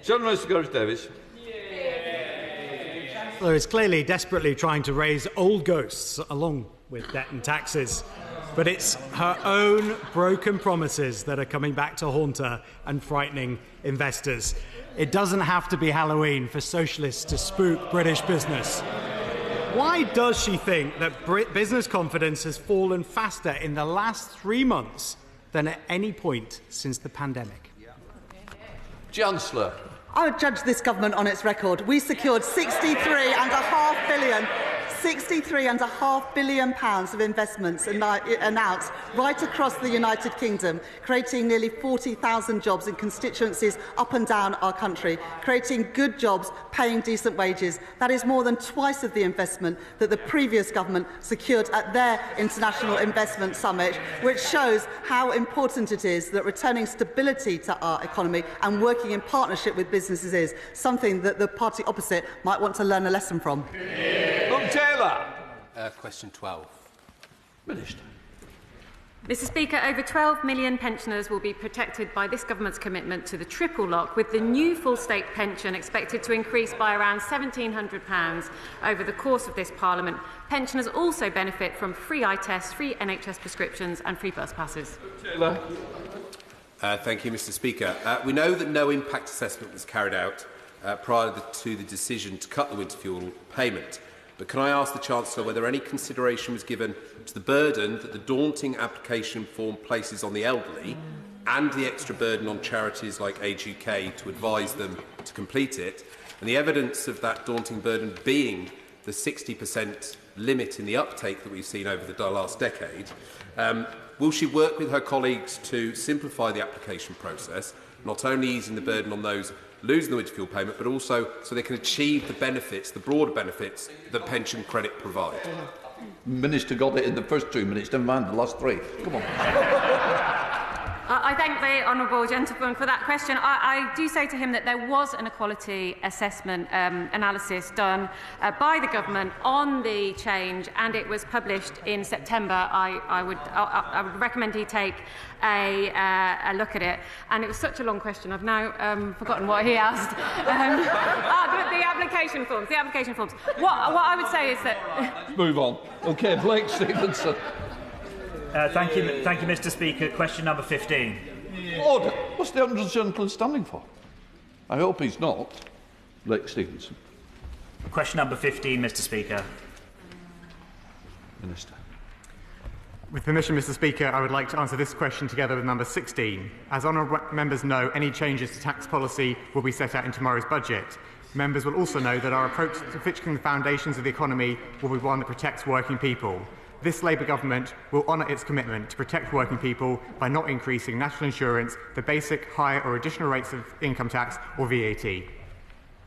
Speaker 1: Journalist Gareth Davies.
Speaker 17: The Chancellor is clearly desperately trying to raise old ghosts along with debt and taxes. But it's her own broken promises that are coming back to haunt her and frightening investors. It doesn't have to be Halloween for socialists to spook British business. Why does she think that business confidence has fallen faster in the last 3 months than at any point since the pandemic?
Speaker 1: Chancellor.
Speaker 3: I would judge this government on its record. We secured £63.5 billion of investments announced right across the United Kingdom, creating nearly 40,000 jobs in constituencies up and down our country, creating good jobs, paying decent wages. That is more than twice of the investment that the previous government secured at their International Investment Summit, which shows how important it is that returning stability to our economy and working in partnership with businesses is something that the party opposite might want to learn a lesson from.
Speaker 1: Taylor.
Speaker 18: Question 12.
Speaker 1: Minister.
Speaker 2: Mr Speaker, over 12 million pensioners will be protected by this government's commitment to the triple lock, with the new full state pension expected to increase by around £1,700 over the course of this Parliament. Pensioners also benefit from free eye tests, free NHS prescriptions and free bus passes.
Speaker 14: Thank you, Mr Speaker. We know that no impact assessment was carried out prior to the decision to cut the winter fuel payment. But can I ask the Chancellor whether any consideration was given to the burden that the daunting application form places on the elderly and the extra burden on charities like Age UK to advise them to complete it, and the evidence of that daunting burden being the 60% limit in the uptake that we've seen over the last decade? Will she work with her colleagues to simplify the application process, not only easing the burden on those losing the winter fuel payment, but also so they can achieve the benefits, the broader benefits that pension credit provide?
Speaker 1: Minister got it in the first 2 minutes, never mind the last 3. Come on.
Speaker 2: I thank the honourable gentleman for that question. I do say to him that there was an equality assessment analysis done by the government on the change, and it was published in September. I would recommend he take a look at it. And it was such a long question, I've now forgotten what he asked. The application forms. The application forms. What I would say is that...
Speaker 1: Let's move on. OK, Blake Stevenson.
Speaker 18: Thank you, Mr Speaker. Question number 15.
Speaker 1: Order. What's the honourable gentleman standing for? I hope he's not. Blake Stevenson.
Speaker 18: Question number 15, Mr Speaker.
Speaker 1: Minister.
Speaker 9: With permission, Mr Speaker, I would like to answer this question together with number 16. As honourable members know, any changes to tax policy will be set out in tomorrow's budget. Members will also know that our approach to fixing the foundations of the economy will be one that protects working people. This Labour government will honour its commitment to protect working people by not increasing national insurance, the basic, higher or additional rates of income tax or VAT.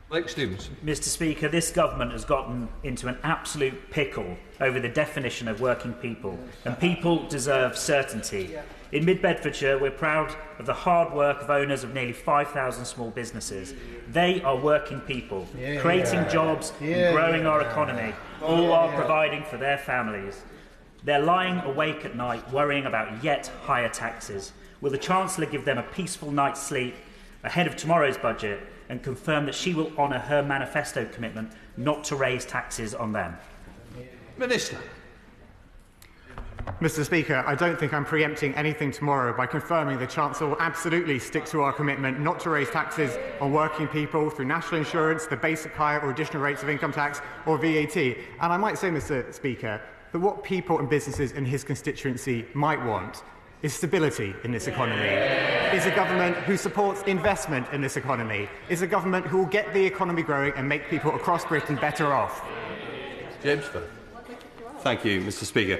Speaker 1: Blake Stevenson.
Speaker 18: Mr Speaker, this government has gotten into an absolute pickle over the definition of working people, and people deserve certainty. In Mid-Bedfordshire, we're proud of the hard work of owners of nearly 5,000 small businesses. They are working people, creating jobs and growing our economy, all while providing for their families. They're lying awake at night worrying about yet higher taxes. Will the Chancellor give them a peaceful night's sleep ahead of tomorrow's budget and confirm that she will honour her manifesto commitment not to raise taxes on them?
Speaker 1: Minister.
Speaker 9: Mr Speaker, I don't think I'm preempting anything tomorrow by confirming the Chancellor will absolutely stick to our commitment not to raise taxes on working people through national insurance, the basic, higher or additional rates of income tax or VAT. And I might say, Mr Speaker, that what people and businesses in his constituency might want is stability in this economy, is a government who supports investment in this economy, is a government who will get the economy growing and make people across Britain better off.
Speaker 1: James.
Speaker 24: Thank you, Mr Speaker.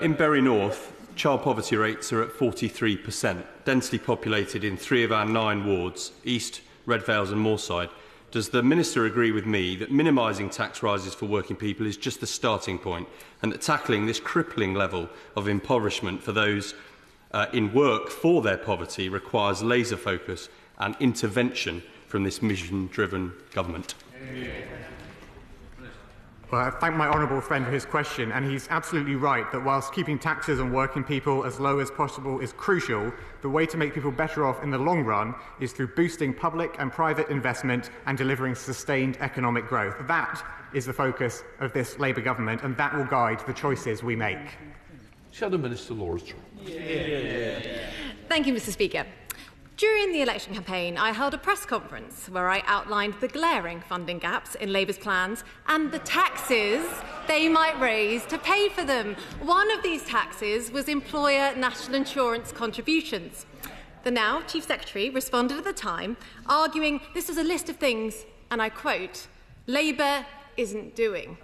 Speaker 24: In Bury North, child poverty rates are at 43%, densely populated in 3 of our 9 wards, East, Red Vales and Moorside. Does the Minister agree with me that minimising tax rises for working people is just the starting point, and that tackling this crippling level of impoverishment for those in work for their poverty requires laser focus and intervention from this mission-driven government?
Speaker 9: Well, I thank my honourable friend for his question, and he's absolutely right that whilst keeping taxes on working people as low as possible is crucial, the way to make people better off in the long run is through boosting public and private investment and delivering sustained economic growth. That is the focus of this Labour government, and that will guide the choices we make.
Speaker 1: Shadow Minister Laura Straw.
Speaker 19: Thank you, Mr Speaker. During the election campaign, I held a press conference where I outlined the glaring funding gaps in Labour's plans and the taxes they might raise to pay for them. One of these taxes was employer national insurance contributions. The now Chief Secretary responded at the time, arguing this was a list of things, and I quote, Labour isn't doing.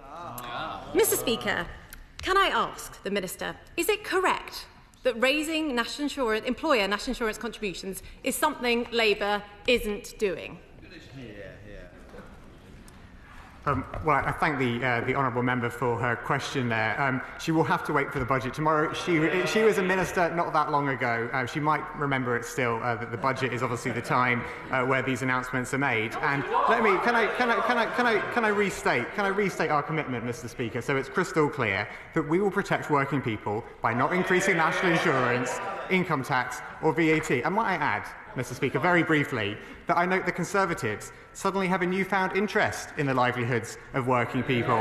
Speaker 19: Mr Speaker, can I ask the Minister, is it correct that raising employer national insurance contributions is something Labour isn't doing?
Speaker 9: Well, I thank the honourable member for her question there. She will have to wait for the budget tomorrow. She was a minister not that long ago. She might remember it still. That the budget is obviously the time where these announcements are made. And can I restate our commitment, Mr. Speaker, so it's crystal clear that we will protect working people by not increasing national insurance, income tax, or VAT. And might I add, Mr. Speaker, very briefly, that I note the Conservatives suddenly have a newfound interest in the livelihoods of working people.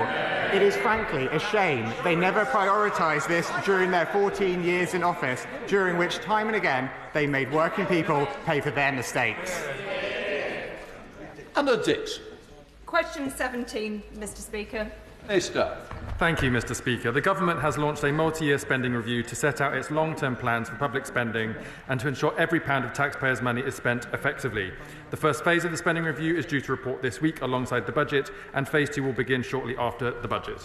Speaker 9: It is frankly a shame they never prioritised this during their 14 years in office, during which time and again they made working people pay for their mistakes.
Speaker 1: Anna Dix.
Speaker 12: Question 17, Mr. Speaker.
Speaker 1: Minister.
Speaker 4: Thank you, Mr. Speaker. The Government has launched a multi-year spending review to set out its long-term plans for public spending and to ensure every pound of taxpayers' money is spent effectively. The first phase of the spending review is due to report this week alongside the budget, and phase 2 will begin shortly after the budget.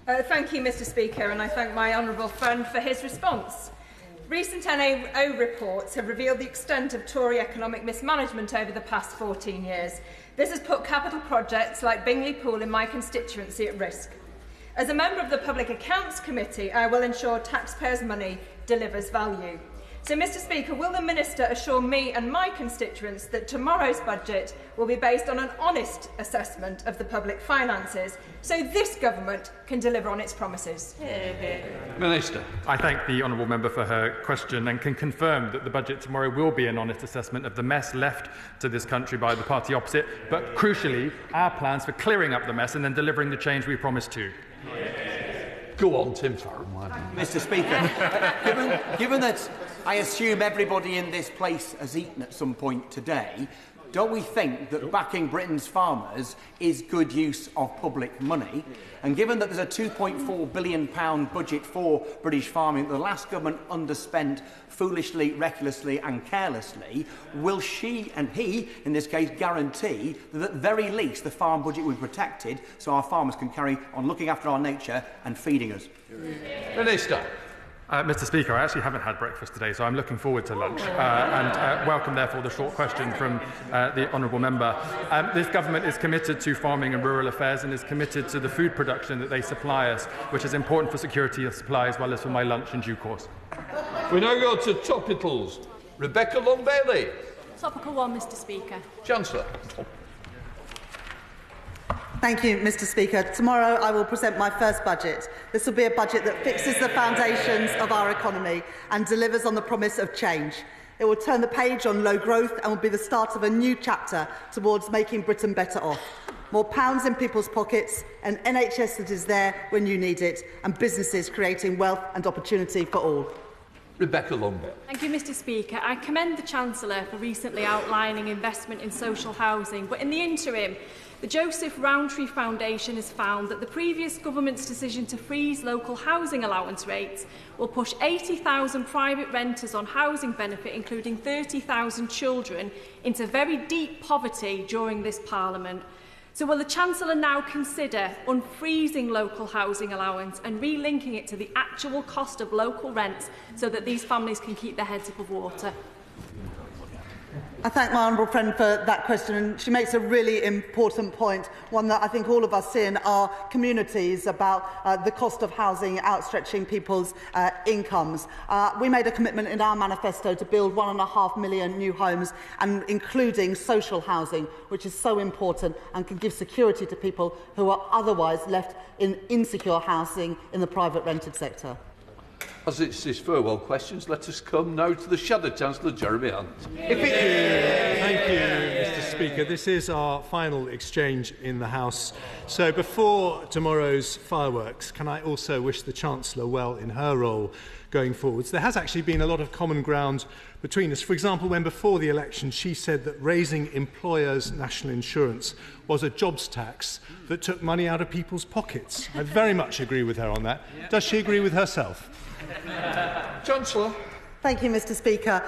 Speaker 12: Thank you, Mr. Speaker, and I thank my honourable friend for his response. Recent NAO reports have revealed the extent of Tory economic mismanagement over the past 14 years. This has put capital projects like Bingley Pool in my constituency at risk. As a member of the Public Accounts Committee, I will ensure taxpayers' money delivers value. So, Mr. Speaker, will the Minister assure me and my constituents that tomorrow's budget will be based on an honest assessment of the public finances so this government can deliver on its promises?
Speaker 1: Minister.
Speaker 4: I thank the honourable member for her question and can confirm that the budget tomorrow will be an honest assessment of the mess left to this country by the party opposite, but crucially, our plans for clearing up the mess and then delivering the change we promised to.
Speaker 1: Go on, Tim Farron.
Speaker 6: Mr. Speaker, given that I assume everybody in this place has eaten at some point today, don't we think that backing Britain's farmers is good use of public money? And given that there's a £2.4 billion budget for British farming that the last government underspent foolishly, recklessly and carelessly, will she and he, in this case, guarantee that at the very least the farm budget will be protected so our farmers can carry on looking after our nature and feeding us?
Speaker 1: Minister.
Speaker 4: Mr. Speaker, I actually haven't had breakfast today, so I'm looking forward to lunch and welcome, therefore, the short question from the honourable member. This government is committed to farming and rural affairs and is committed to the food production that they supply us, which is important for security of supply as well as for my lunch in due course.
Speaker 1: We now go to topicals. Rebecca Long-Bailey.
Speaker 20: Topical 1, Mr. Speaker.
Speaker 1: Chancellor.
Speaker 3: Thank you, Mr. Speaker. Tomorrow I will present my first budget. This will be a budget that fixes the foundations of our economy and delivers on the promise of change. It will turn the page on low growth and will be the start of a new chapter towards making Britain better off. More pounds in people's pockets, an NHS that is there when you need it, and businesses creating wealth and opportunity for all.
Speaker 1: Rebecca Long-Bailey.
Speaker 20: Thank you, Mr. Speaker. I commend the Chancellor for recently outlining investment in social housing, but in the interim, the Joseph Rowntree Foundation has found that the previous government's decision to freeze local housing allowance rates will push 80,000 private renters on housing benefit, including 30,000 children, into very deep poverty during this Parliament. So will the Chancellor now consider unfreezing local housing allowance and relinking it to the actual cost of local rents so that these families can keep their heads above water?
Speaker 3: I thank my honourable friend for that question, and she makes a really important point, one that I think all of us see in our communities about the cost of housing outstretching people's incomes. We made a commitment in our manifesto to build 1.5 million new homes, and including social housing, which is so important and can give security to people who are otherwise left in insecure housing in the private rented sector.
Speaker 1: As it's his farewell questions, let us come now to the Shadow Chancellor, Jeremy Hunt.
Speaker 21: Thank you, Mr. Speaker. This is our final exchange in the House. So before tomorrow's fireworks, can I also wish the Chancellor well in her role going forwards? There has actually been a lot of common ground between us. For example, when before the election she said that raising employers' national insurance was a jobs tax that took money out of people's pockets. I very much agree with her on that. Does she agree with herself?
Speaker 1: Chancellor.
Speaker 3: Thank you, Mr. Speaker.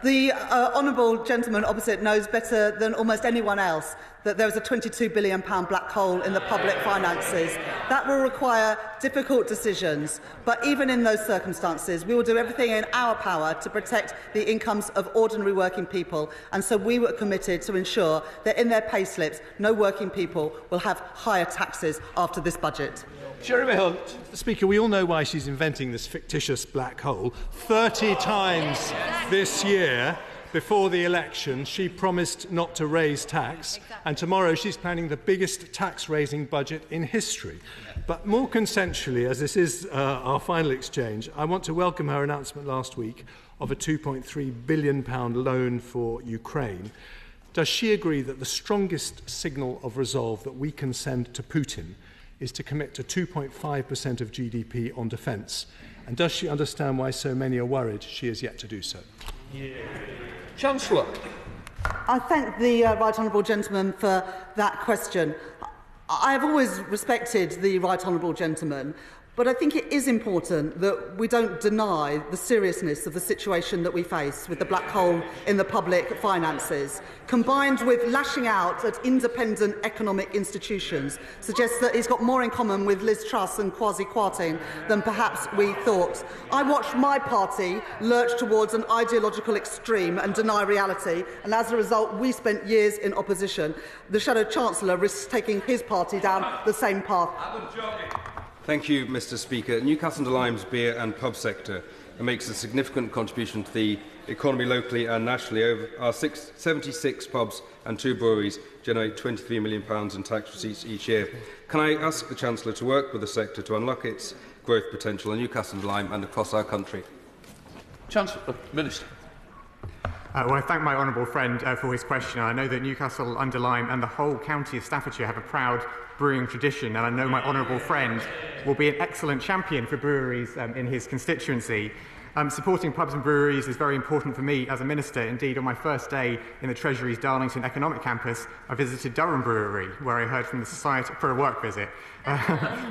Speaker 3: The honourable gentleman opposite knows better than almost anyone else that there is a £22 billion black hole in the public finances. That will require difficult decisions, but even in those circumstances, we will do everything in our power to protect the incomes of ordinary working people, and so we were committed to ensure that in their pay slips, no working people will have higher taxes after this budget.
Speaker 21: Jeremy Hunt. Mr. Speaker, we all know why she's inventing this fictitious black hole. 30 times this year, before the election, she promised not to raise tax, and tomorrow she's planning the biggest tax-raising budget in history. But more consensually, as this is our final exchange, I want to welcome her announcement last week of a £2.3 billion loan for Ukraine. Does she agree that the strongest signal of resolve that we can send to Putin is to commit to 2.5% of GDP on defence? And does she understand why so many are worried she is yet to do so?
Speaker 1: Chancellor.
Speaker 3: I thank the right honourable gentleman for that question. I have always respected the right honourable gentleman, but I think it is important that we don't deny the seriousness of the situation that we face with the black hole in the public finances, combined with lashing out at independent economic institutions, suggests that he's got more in common with Liz Truss and Kwasi Kwarteng than perhaps we thought. I watched my party lurch towards an ideological extreme and deny reality, and as a result, we spent years in opposition. The Shadow Chancellor risks taking his party down the same path.
Speaker 7: Thank you, Mr. Speaker. Newcastle-under-Lyme's beer and pub sector makes a significant contribution to the economy locally and nationally. Over our 76 pubs and 2 breweries generate £23 million in tax receipts each year. Can I ask the Chancellor to work with the sector to unlock its growth potential in Newcastle-under-Lyme and across our country?
Speaker 1: Chancellor, Minister.
Speaker 9: Well, I thank my honourable friend for his question. I know that Newcastle-under-Lyme and the whole county of Staffordshire have a proud brewing tradition, and I know my honourable friend will be an excellent champion for breweries in his constituency. Supporting pubs and breweries is very important for me as a minister. Indeed, on my first day in the Treasury's Darlington Economic Campus, I visited Durham Brewery, where I heard from the Society, for a work visit,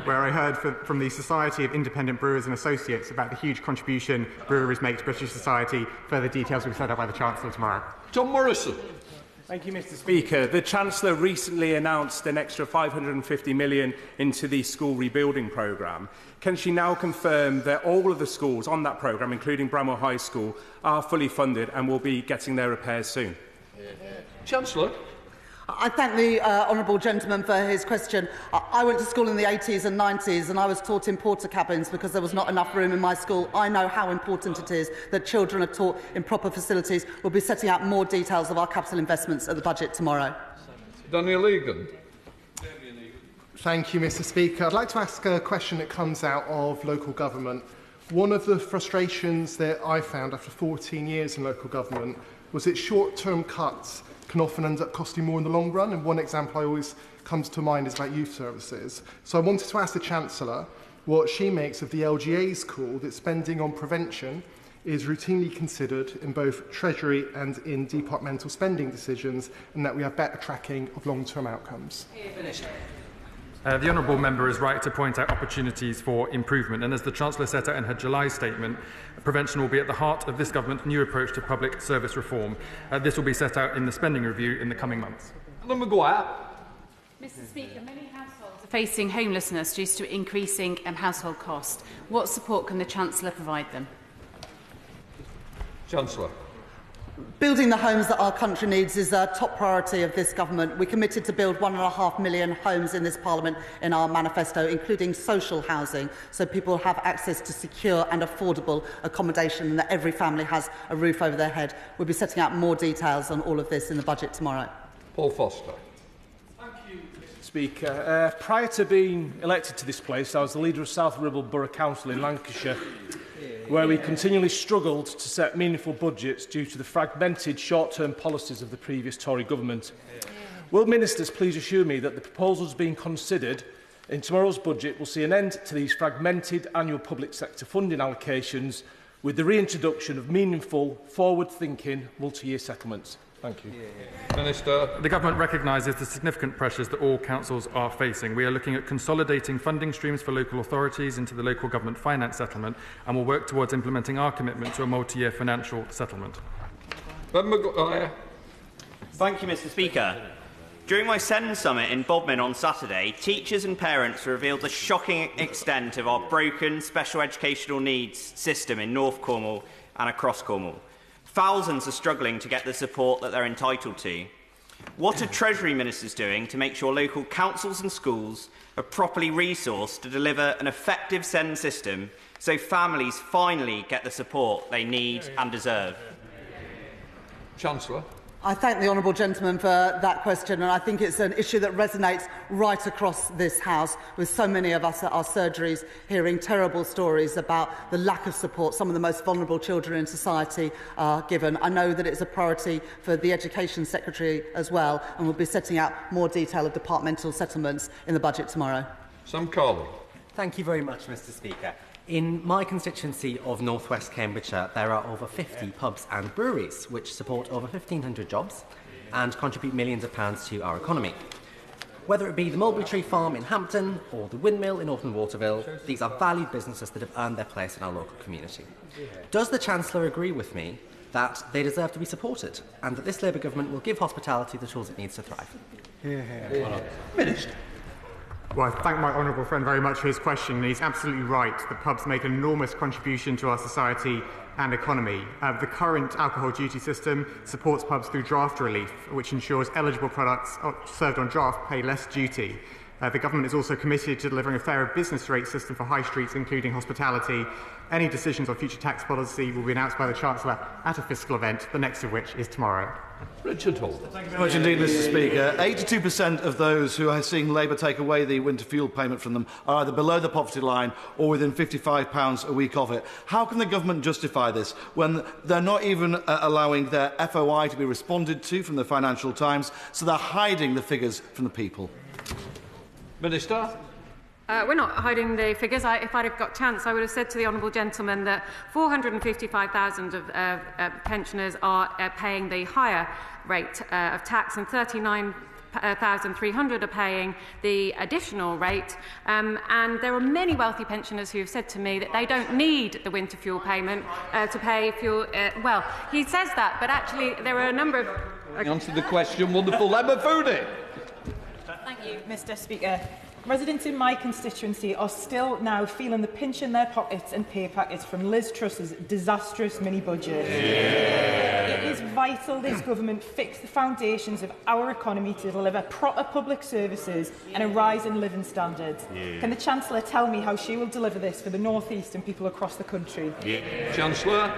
Speaker 9: where I heard from the Society of Independent Brewers and Associates about the huge contribution breweries make to British society. Further details will be set out by the Chancellor tomorrow.
Speaker 1: John Morrison.
Speaker 8: Thank you, Mr. Speaker. The Chancellor recently announced an extra £550 million into the school rebuilding programme. Can she now confirm that all of the schools on that programme, including Bramwell High School, are fully funded and will be getting their repairs soon?
Speaker 1: Chancellor.
Speaker 3: I thank the honourable gentleman for his question. I went to school in the 80s and 90s and I was taught in porter cabins because there was not enough room in my school. I know how important it is that children are taught in proper facilities. We'll be setting out more details of our capital investments at the budget tomorrow.
Speaker 1: Daniel Egan.
Speaker 22: Thank you, Mr. Speaker. I'd like to ask a question that comes out of local government. One of the frustrations that I found after 14 years in local government was that short-term cuts can often end up costing more in the long run, and one example I always comes to mind is about youth services. So I wanted to ask the Chancellor what she makes of the LGA's call that spending on prevention is routinely considered in both Treasury and in departmental spending decisions, and that we have better tracking of long-term outcomes.
Speaker 4: The honourable member is right to point out opportunities for improvement, and as the Chancellor set out in her July statement, prevention will be at the heart of this government's new approach to public service reform. This will be set out in the spending review in the coming months.
Speaker 1: Maguire.
Speaker 23: Mr. Speaker, many households are facing homelessness due to increasing household costs. What support can the Chancellor provide them?
Speaker 1: Chancellor.
Speaker 3: Building the homes that our country needs is a top priority of this government. We committed to build 1.5 million homes in this Parliament in our manifesto, including social housing, so people have access to secure and affordable accommodation and that every family has a roof over their head. We'll be setting out more details on all of this in the budget tomorrow.
Speaker 1: Paul Foster.
Speaker 8: Speaker, prior to being elected to this place, I was the leader of South Ribble Borough Council in Lancashire, where we continually struggled to set meaningful budgets due to the fragmented short-term policies of the previous Tory government. Will ministers please assure me that the proposals being considered in tomorrow's budget will see an end to these fragmented annual public sector funding allocations with the reintroduction of meaningful, forward-thinking multi-year settlements? Thank you.
Speaker 1: Minister.
Speaker 4: The government recognises the significant pressures that all councils are facing. We are looking at consolidating funding streams for local authorities into the local government finance settlement and will work towards implementing our commitment to a multi-year financial settlement.
Speaker 24: Thank you, Mr. Speaker.
Speaker 5: During my SEND summit in Bodmin on Saturday, teachers and parents revealed the shocking extent of our broken special educational needs system in North Cornwall and across Cornwall. Thousands are struggling to get the support that they're entitled to. What are Treasury ministers doing to make sure local councils and schools are properly resourced to deliver an effective SEND system so families finally get the support they need and deserve?
Speaker 1: Chancellor.
Speaker 3: I thank the honourable gentleman for that question, and I think it's an issue that resonates right across this House, with so many of us at our surgeries hearing terrible stories about the lack of support some of the most vulnerable children in society are given. I know that it's a priority for the Education Secretary as well, and we'll be setting out more detail of departmental settlements in the budget tomorrow.
Speaker 1: Sam Carley.
Speaker 10: Thank you very much, Mr. Speaker. In my constituency of North West Cambridgeshire, there are over 50 pubs and breweries which support over 1,500 jobs and contribute millions of pounds to our economy. Whether it be the Mulberry Tree Farm in Hampton or the Windmill in Norton Waterville, these are valued businesses that have earned their place in our local community. Does the Chancellor agree with me that they deserve to be supported and that this Labour government will give hospitality the tools it needs to thrive?
Speaker 1: Minister.
Speaker 9: Well, I thank my honourable friend very much for his question. He's absolutely right that pubs make an enormous contribution to our society and economy. The current alcohol duty system supports pubs through draft relief, which ensures eligible products served on draft pay less duty. The government is also committed to delivering a fairer business rate system for high streets, including hospitality. Any decisions on future tax policy will be announced by the Chancellor at a fiscal event, the next of which is tomorrow.
Speaker 1: Richard Hall.
Speaker 11: Thank you very much indeed, Mr. Speaker. 82% of those who are seeing Labour take away the winter fuel payment from them are either below the poverty line or within £55 a week of it. How can the government justify this when they're not even allowing their FOI to be responded to from the Financial Times, so they're hiding the figures from the people?
Speaker 1: Minister.
Speaker 2: We're not hiding the figures. If I'd have got a chance, I would have said to the honourable gentleman that 455,000 of pensioners are paying the higher rate of tax, and 39,300 are paying the additional rate. And there are many wealthy pensioners who have said to me that they don't need the winter fuel payment to pay fuel. Well, he says that, but actually there are a number of...
Speaker 1: Answer the question, wonderful Emma Foodie.
Speaker 13: Thank you, Mr. Speaker. Residents in my constituency are still now feeling the pinch in their pockets and pay packets from Liz Truss's disastrous mini-budget. It is vital this government fix the foundations of our economy to deliver proper public services and a rise in living standards. Can the Chancellor tell me how she will deliver this for the North East and people across the country?
Speaker 1: Chancellor.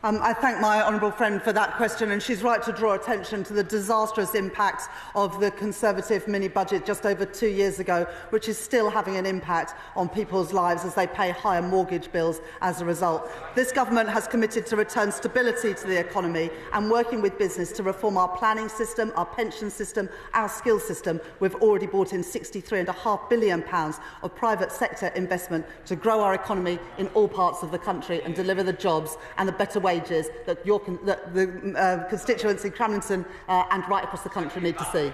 Speaker 3: I thank my honourable friend for that question, and she's right to draw attention to the disastrous impact of the Conservative mini-budget just over 2 years ago, which is still having an impact on people's lives as they pay higher mortgage bills as a result. This government has committed to return stability to the economy and working with business to reform our planning system, our pension system, our skills system. We've already brought in £63.5 billion of private sector investment to grow our economy in all parts of the country and deliver the jobs and the better wages that the constituency, Cramlington and right across the country need to see.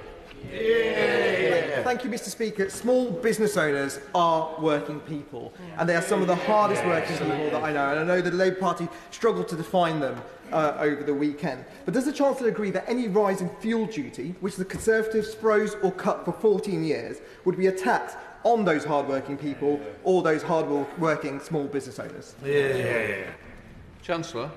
Speaker 25: Thank you, Mr. Speaker. Small business owners are working people, and they are some of the hardest working people that I know. And I know the Labour Party struggled to define them over the weekend. But does the Chancellor agree that any rise in fuel duty, which the Conservatives froze or cut for 14 years, would be a tax on those hard-working people or those hard-working small business owners?
Speaker 1: Chancellor.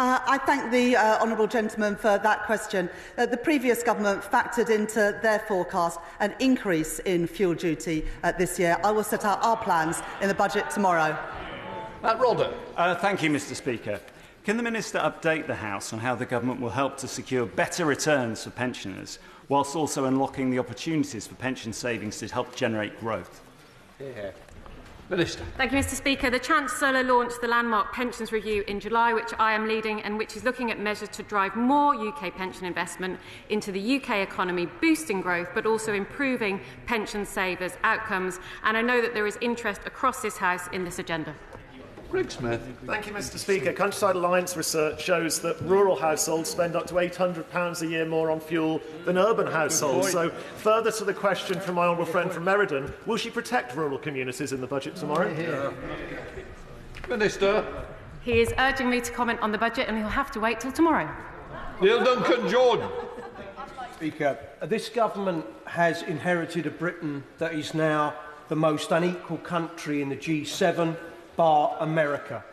Speaker 3: I thank the honourable gentleman for that question. The previous government factored into their forecast an increase in fuel duty this year. I will set out our plans in the budget tomorrow.
Speaker 1: Matt Rodder.
Speaker 26: Thank you, Mr. Speaker. Can the Minister update the House on how the government will help to secure better returns for pensioners, whilst also unlocking the opportunities for pension savings to help generate growth?
Speaker 1: Minister.
Speaker 2: Thank you, Mr. Speaker. The Chancellor launched the landmark Pensions Review in July, which I am leading, and which is looking at measures to drive more UK pension investment into the UK economy, boosting growth, but also improving pension savers' outcomes. And I know that there is interest across this House in this agenda.
Speaker 1: Greg Smith.
Speaker 27: Thank you, Mr. Speaker. Countryside Alliance research shows that rural households spend up to £800 a year more on fuel than urban households. So, further to the question from my honourable friend from Meriden, will she protect rural communities in the budget tomorrow?
Speaker 1: Minister.
Speaker 2: He is urging me to comment on the budget, and he'll have to wait till tomorrow.
Speaker 1: Neil Duncan Jordan.
Speaker 12: Speaker, this government has inherited a Britain that is now the most unequal country in the G7, bar America.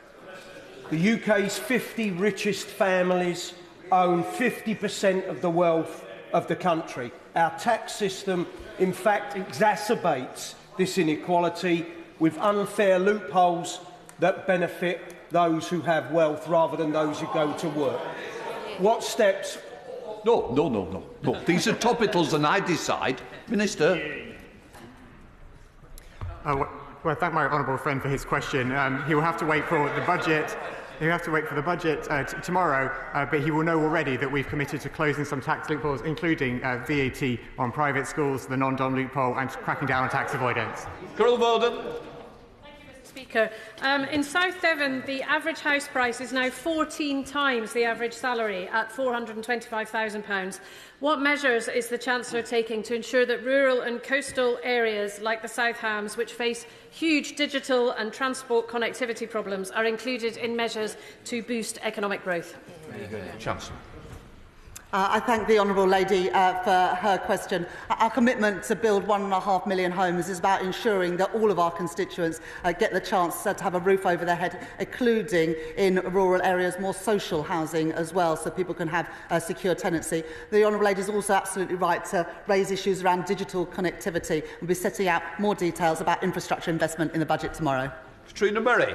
Speaker 12: The UK's 50 richest families own 50% of the wealth of the country. Our tax system, in fact, exacerbates this inequality with unfair loopholes that benefit those who have wealth rather than those who go to work. What steps...
Speaker 1: No. These are topicals and I decide. Minister.
Speaker 9: Well, I thank my honourable friend for his question. He will have to wait for the budget. He'll have to wait for the budget tomorrow, but he will know already that we've committed to closing some tax loopholes, including VAT on private schools, the non-dom loophole, and cracking down on tax avoidance.
Speaker 14: Colonel Bowden.
Speaker 15: Speaker. In South Devon, the average house price is now 14 times the average salary at £425,000. What measures is the Chancellor taking to ensure that rural and coastal areas like the South Hams, which face huge digital and transport connectivity problems, are included in measures to boost economic growth?
Speaker 1: Chancellor.
Speaker 3: I thank the honourable lady for her question. Our commitment to build 1.5 million homes is about ensuring that all of our constituents get the chance to have a roof over their head, including in rural areas, more social housing as well, so people can have a secure tenancy. The honourable lady is also absolutely right to raise issues around digital connectivity. We'll be setting out more details about infrastructure investment in the budget tomorrow.
Speaker 1: Katrina Berry.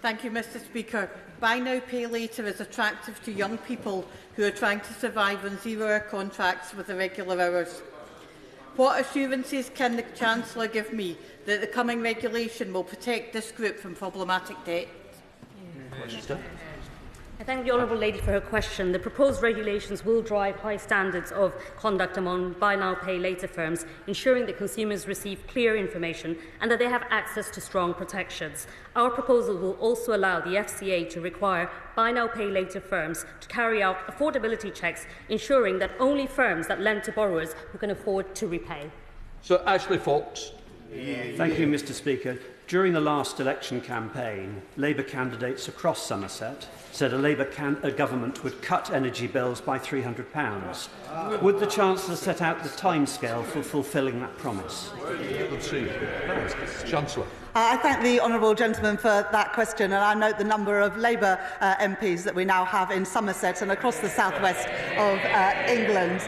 Speaker 16: Thank you, Mr. Speaker. Buy now, pay later is attractive to young people who are trying to survive on zero-hour contracts with irregular hours. What assurances can the Chancellor give me that the coming regulation will protect this group from problematic debt?
Speaker 17: I thank the honourable lady for her question. The proposed regulations will drive high standards of conduct among buy now, pay later firms, ensuring that consumers receive clear information and that they have access to strong protections. Our proposal will also allow the FCA to require buy now, pay later firms to carry out affordability checks, ensuring that only firms that lend to borrowers who can afford to repay.
Speaker 1: Sir Ashley Fox.
Speaker 18: Thank you, Mr. Speaker. During the last election campaign, Labour candidates across Somerset said a Labour government would cut energy bills by £300. Would the Chancellor set out the timescale for fulfilling that promise?
Speaker 1: Let's see. Chancellor.
Speaker 3: I thank the honourable gentleman for that question, and I note the number of Labour MPs that we now have in Somerset and across the southwest of England.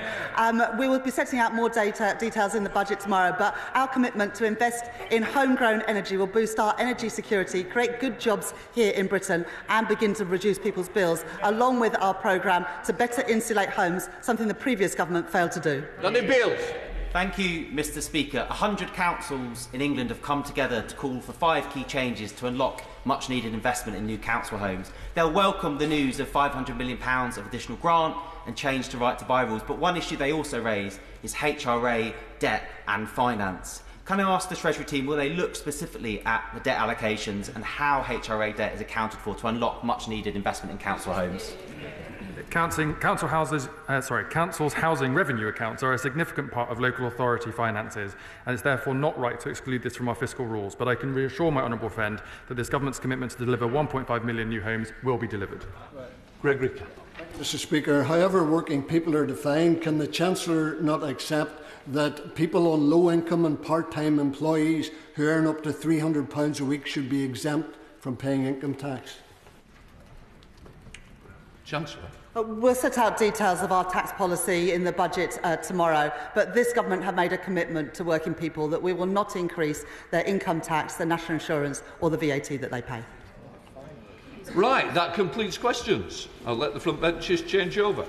Speaker 3: We will be setting out more details in the budget tomorrow, but our commitment to invest in homegrown energy will boost our energy security, create good jobs here in Britain and begin to reduce people's bills, along with our programme to better insulate homes, something the previous government failed to do.
Speaker 1: Danny Beales.
Speaker 10: Thank you, Mr. Speaker. 100 councils in England have come together to call for 5 key changes to unlock much-needed investment in new council homes. They'll welcome the news of £500 million of additional grant and change to right-to-buy rules, but one issue they also raise is HRA, debt and finance. Can I ask the Treasury team, will they look specifically at the debt allocations and how HRA debt is accounted for to unlock much-needed investment in council homes?
Speaker 4: Council's housing revenue accounts are a significant part of local authority finances, and it's therefore not right to exclude this from our fiscal rules. But I can reassure my honourable friend that this government's commitment to deliver 1.5 million new homes will be delivered.
Speaker 1: Gregory.
Speaker 19: Mr. Speaker, however working people are defined, can the Chancellor not accept that people on low income and part-time employees who earn up to £300 a week should be exempt from paying income tax?
Speaker 1: Chancellor.
Speaker 3: We'll set out details of our tax policy in the budget tomorrow, but this government have made a commitment to working people that we will not increase their income tax, their national insurance or the VAT that they pay.
Speaker 1: Right, that completes questions. I'll let the front benches change over.